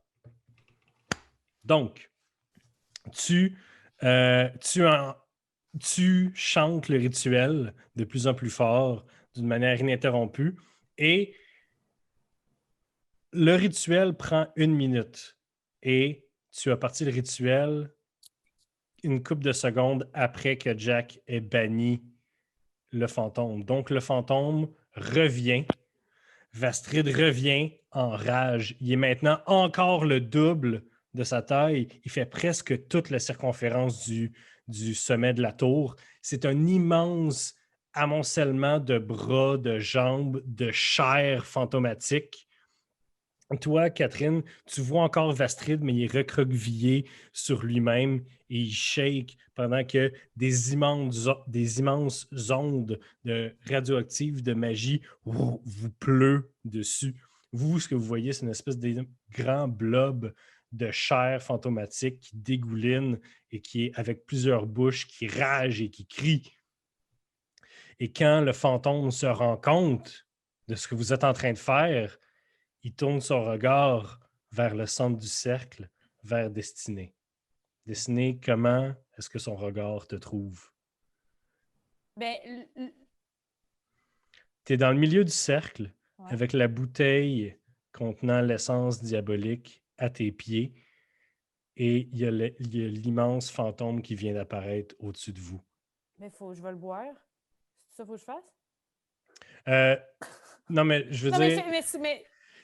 donc, tu chantes le rituel de plus en plus fort, d'une manière ininterrompue, et le rituel prend 1 minute. Et tu as parti le rituel une couple de secondes après que Jack ait banni le fantôme. Donc, le fantôme revient. Vastrid revient en rage. Il est maintenant encore le double de sa taille. Il fait presque toute la circonférence du sommet de la tour. C'est un immense amoncellement de bras, de jambes, de chair fantomatique. Toi, Catherine, tu vois encore Vastrid, mais il est recroquevillé sur lui-même et il shake pendant que des immenses ondes radioactives de magie vous pleuent dessus. Vous, ce que vous voyez, c'est une espèce de grand blob de chair fantomatique qui dégouline et qui est avec plusieurs bouches, qui rage et qui crie. Et quand le fantôme se rend compte de ce que vous êtes en train de faire, il tourne son regard vers le centre du cercle, vers Destinée. Destinée, comment est-ce que son regard te trouve? Ben, Tu es dans le milieu du cercle, ouais. avec la bouteille contenant l'essence diabolique à tes pieds, et il y a l'immense fantôme qui vient d'apparaître au-dessus de vous. Mais je vais le boire. C'est ça qu'il faut que je fasse? Non, mais je veux Non, dire...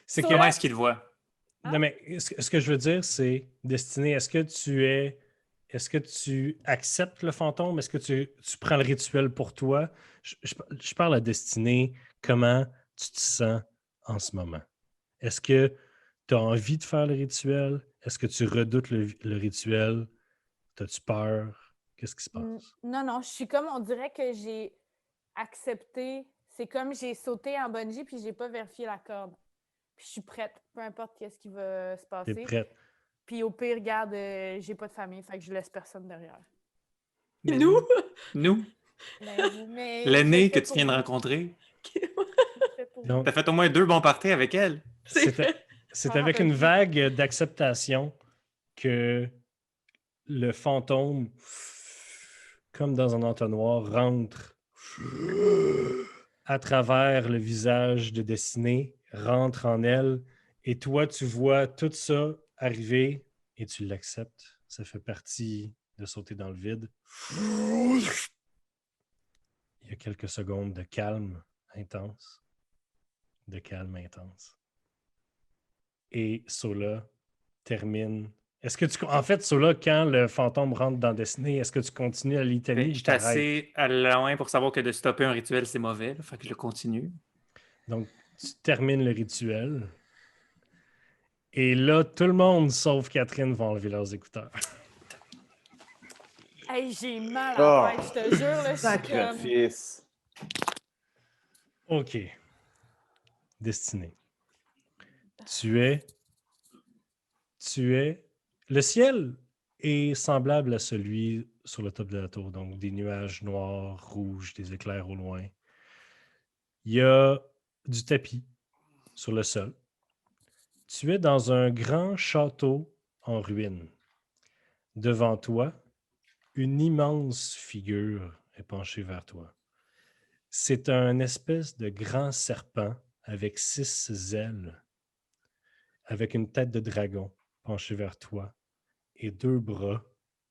c'est que Comment est-ce qu'il le voit? Non, mais ce que je veux dire, c'est, Destinée, est-ce que tu acceptes le fantôme? Est-ce que tu prends le rituel pour toi? Je parle à Destinée, comment tu te sens en ce moment? Est-ce que tu as envie de faire le rituel? Est-ce que tu redoutes le rituel? As-tu peur? Qu'est-ce qui se passe? Non, non, je suis comme, on dirait que j'ai accepté. C'est comme j'ai sauté en bungee puis j'ai pas vérifié la corde. Puis je suis prête, peu importe qu'est-ce qui va se T'es passer. prête? Puis au pire, regarde, j'ai pas de famille, fait que je laisse personne derrière. Mais Nous? Nous? Mais L'aîné que tu viens de rencontrer? Donc, T'as fait au moins 2 bons parties avec elle. c'est avec une vague d'acceptation que le fantôme, comme dans un entonnoir, rentre à travers le visage de Destinée, rentre en elle, et toi, tu vois tout ça arriver et tu l'acceptes. Ça fait partie de sauter dans le vide. Il y a quelques secondes de calme intense. De calme intense. Et Sola termine. Est-ce que en fait, Sola, quand le fantôme rentre dans Destinée, est-ce que tu continues la litanie ou Je suis t'arrêtes? assez à loin pour savoir que de stopper un rituel, c'est mauvais. Là, fait que je continue. Donc, tu termines le rituel. Et là, tout le monde, sauf Catherine, va enlever leurs écouteurs. Hey, j'ai mal à la Oh. tête, je te jure. Là, je suis comme... Sacrifice. OK. Destinée. Tu es Le ciel est semblable à celui sur le top de la tour, donc des nuages noirs, rouges, des éclairs au loin. Il y a du tapis sur le sol. Tu es dans un grand château en ruine. Devant toi, une immense figure est penchée vers toi. C'est un espèce de grand serpent avec 6 ailes, avec une tête de dragon penchée vers toi et 2 bras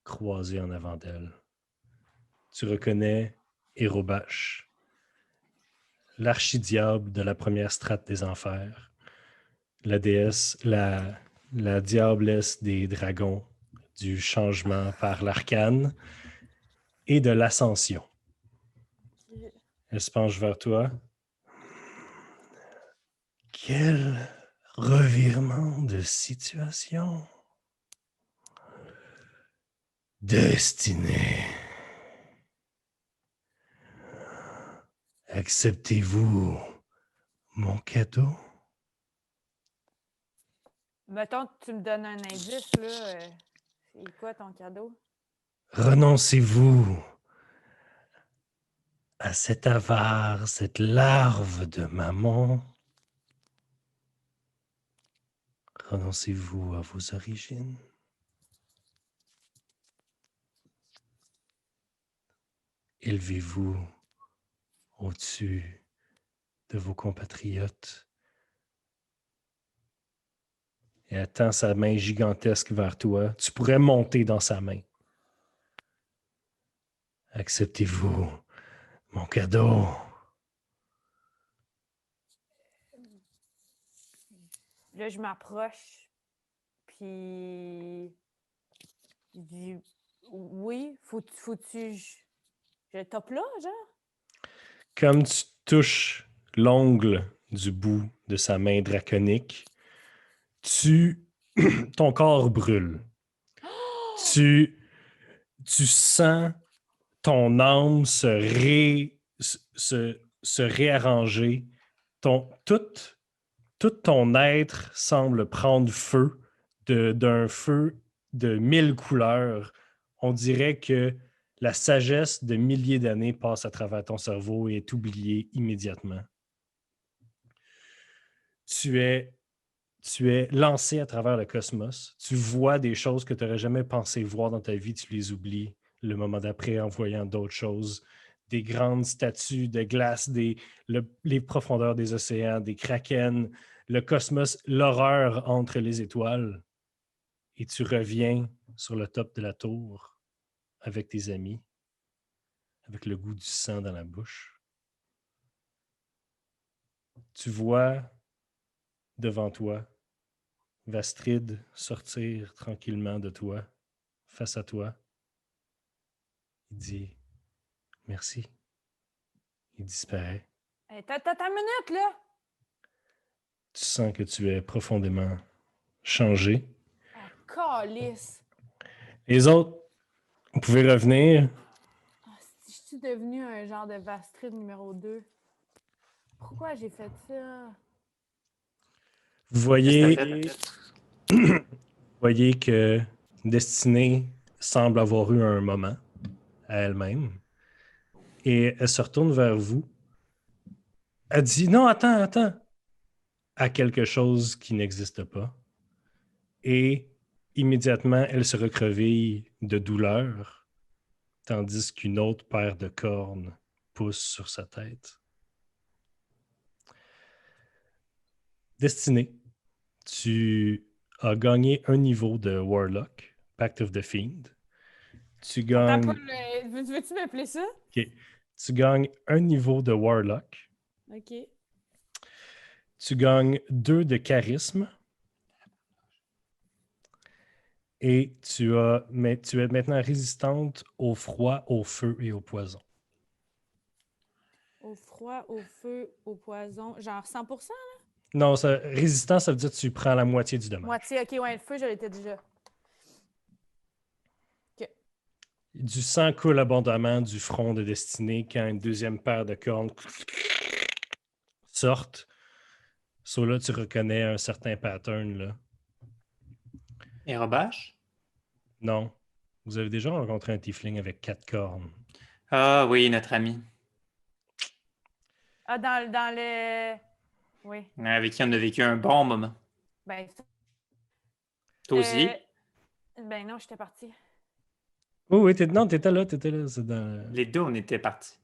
croisés en avant d'elle. Tu reconnais Hérobache, l'archidiable de la première strate des enfers, la déesse, la diablesse des dragons, du changement par l'arcane et de l'ascension. Elle se penche vers toi. Quel revirement de situation. Destinée. Acceptez-vous mon cadeau? Mettons que tu me donnes un indice, là. C'est quoi ton cadeau? Renoncez-vous à cet avare, cette larve de maman. Renoncez-vous à vos origines. Élevez-vous au-dessus de vos compatriotes. Et elle tend sa main gigantesque vers toi. Tu pourrais monter dans sa main. Acceptez-vous mon cadeau? Là, je m'approche, puis je dis oui, faut-tu, je tape là, genre? Comme tu touches l'ongle du bout de sa main draconique, ton corps brûle. Tu sens ton âme se réarranger. Tout ton être semble prendre feu d'un feu de 1000 couleurs. On dirait que la sagesse de milliers d'années passe à travers ton cerveau et est oubliée immédiatement. Tu es lancé à travers le cosmos. Tu vois des choses que tu n'aurais jamais pensé voir dans ta vie, tu les oublies le moment d'après en voyant d'autres choses. Des grandes statues de glace, les profondeurs des océans, des krakens, le cosmos, l'horreur entre les étoiles. Et tu reviens sur le top de la tour avec tes amis, avec le goût du sang dans la bouche. Tu vois devant toi Vastrid sortir tranquillement de toi, face à toi. Il dit « Merci ». Il disparaît. Hey, t'as une minute, là! Tu sens que tu es profondément changé. Ah, calice! Les autres, vous pouvez revenir. Ah, je suis devenue un genre de Vastrid numéro 2. Pourquoi j'ai fait ça? Vous voyez que Destinée semble avoir eu un moment à elle-même. Et elle se retourne vers vous. Elle dit « Non, attends. » à quelque chose qui n'existe pas. Et immédiatement, elle se recreville de douleur, tandis qu'une autre paire de cornes pousse sur sa tête. Destinée, tu as gagné un niveau de Warlock, Pact of the Fiend. Tu Attends gagnes... pas, veux-tu m'appeler ça? OK. Tu gagnes un niveau de Warlock. OK. Tu gagnes 2 de charisme. Et tu es maintenant résistante au froid, au feu et au poison. Au froid, au feu, au poison. Genre 100%? Non, résistant, ça veut dire que tu prends la moitié du dommage. Moitié, OK, ouais, le feu, je l'étais déjà. OK. Du sang coule abondamment du front de Destinée quand une deuxième paire de cornes sortent. Là, tu reconnais un certain pattern, là. Et Robache? Non. Vous avez déjà rencontré un tiefling avec 4 cornes. Ah oui, notre ami. Ah, dans le. Oui. Avec qui on a vécu un bon moment. Ben, Toi aussi? ben non, j'étais partie. Oui, oui, t'étais là. C'est dans... Les deux, on était partis.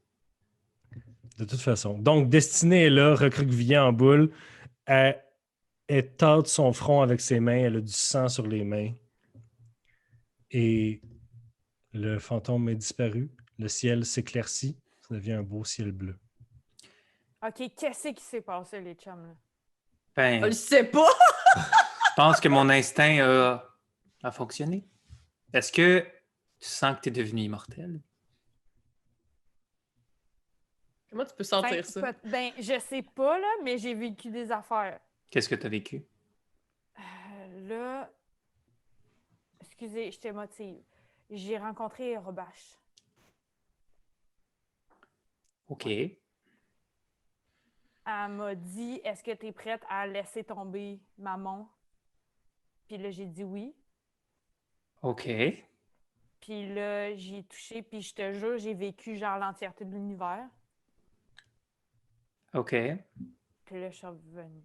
De toute façon. Donc, Destinée est là, recroquevillée en boule. Elle tâte son front avec ses mains. Elle a du sang sur les mains. Et le fantôme est disparu. Le ciel s'éclaircit. Ça devient un beau ciel bleu. OK, qu'est-ce qui s'est passé, les chums, là? Ben, Je le sais pas! je pense que mon instinct a fonctionné. Est-ce que tu sens que tu es devenu immortel? Comment tu peux sentir ça? Ben, je sais pas, là, mais j'ai vécu des affaires. Qu'est-ce que tu as vécu? Là, excusez, je te motive. J'ai rencontré Robache. OK. Elle m'a dit, est-ce que tu es prête à laisser tomber maman? Puis là, j'ai dit oui. OK. Puis là, j'ai touché, puis je te jure, j'ai vécu genre l'entièreté de l'univers. OK. Puis là, je suis revenue.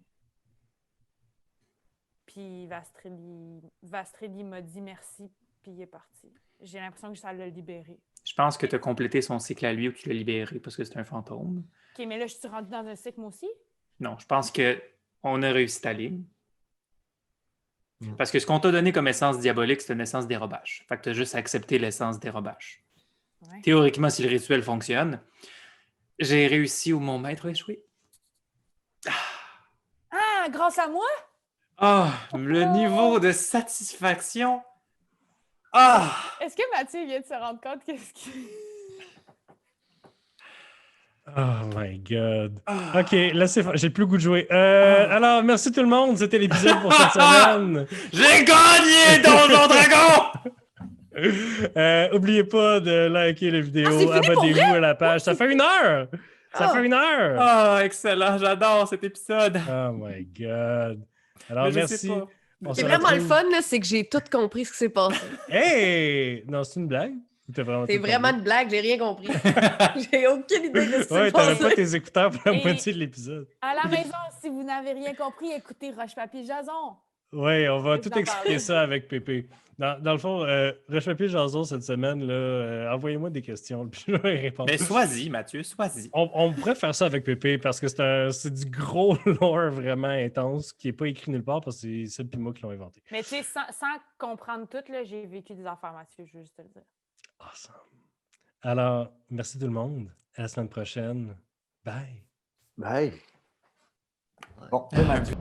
Puis Vastrid, il m'a dit merci, puis il est parti. J'ai l'impression que ça l'a libéré. Je pense que tu as complété son cycle à lui ou tu l'as libéré parce que c'est un fantôme. OK, mais là, je suis rendue dans un cycle, moi aussi? Non, je pense que on a réussi ta ligne. Mm. Parce que ce qu'on t'a donné comme essence diabolique, c'est une essence dérobage. Fait que tu as juste accepté l'essence dérobage. Ouais. Théoriquement, si le rituel fonctionne, j'ai réussi où mon maître a échoué. Ah, grâce à moi? Ah, le niveau de satisfaction. Ah! Est-ce que Mathieu vient de se rendre compte qu'est-ce qui... Oh my God. Ah. OK, laissez faire. J'ai plus le goût de jouer. Alors, merci tout le monde. C'était l'épisode pour cette semaine. J'ai gagné, Donjon Dragon! Oubliez pas de liker la vidéo. Ah, c'est fini pour Abonnez-vous à la page. Ça fait 1 heure. Ça Ah. fait 1 heure. Ah, excellent, j'adore cet épisode. Oh my God. Alors, Mais je sais merci. pas. On C'est se vraiment le retrouve- fun, là, c'est que j'ai tout compris ce qui s'est passé. Hey! Non, c'est une blague? Ou t'as vraiment C'est tout vraiment compris? une blague, j'ai rien compris. J'ai aucune idée de ce qui Ouais, s'est t'avais passé. pas tes écouteurs pour la Et- moitié de l'épisode. À la maison, si vous n'avez rien compris, écoutez Roche-Papier-Jason. Oui, on va Je tout vous en expliquer parlais. ça avec Pépé. Dans le fond, Roche-Papier Jason cette semaine, là, envoyez-moi des questions, puis je vais y répondre. Mais sois-y, Mathieu, sois-y. On pourrait faire ça avec Pépé parce que c'est du gros lore vraiment intense qui n'est pas écrit nulle part parce que c'est celle puis moi qui l'ont inventé. Mais tu sais, sans comprendre tout, là, j'ai vécu des affaires, Mathieu, je veux juste te le dire. Awesome. Alors, merci tout le monde. À la semaine prochaine. Bye. Bye. Bon, Mathieu.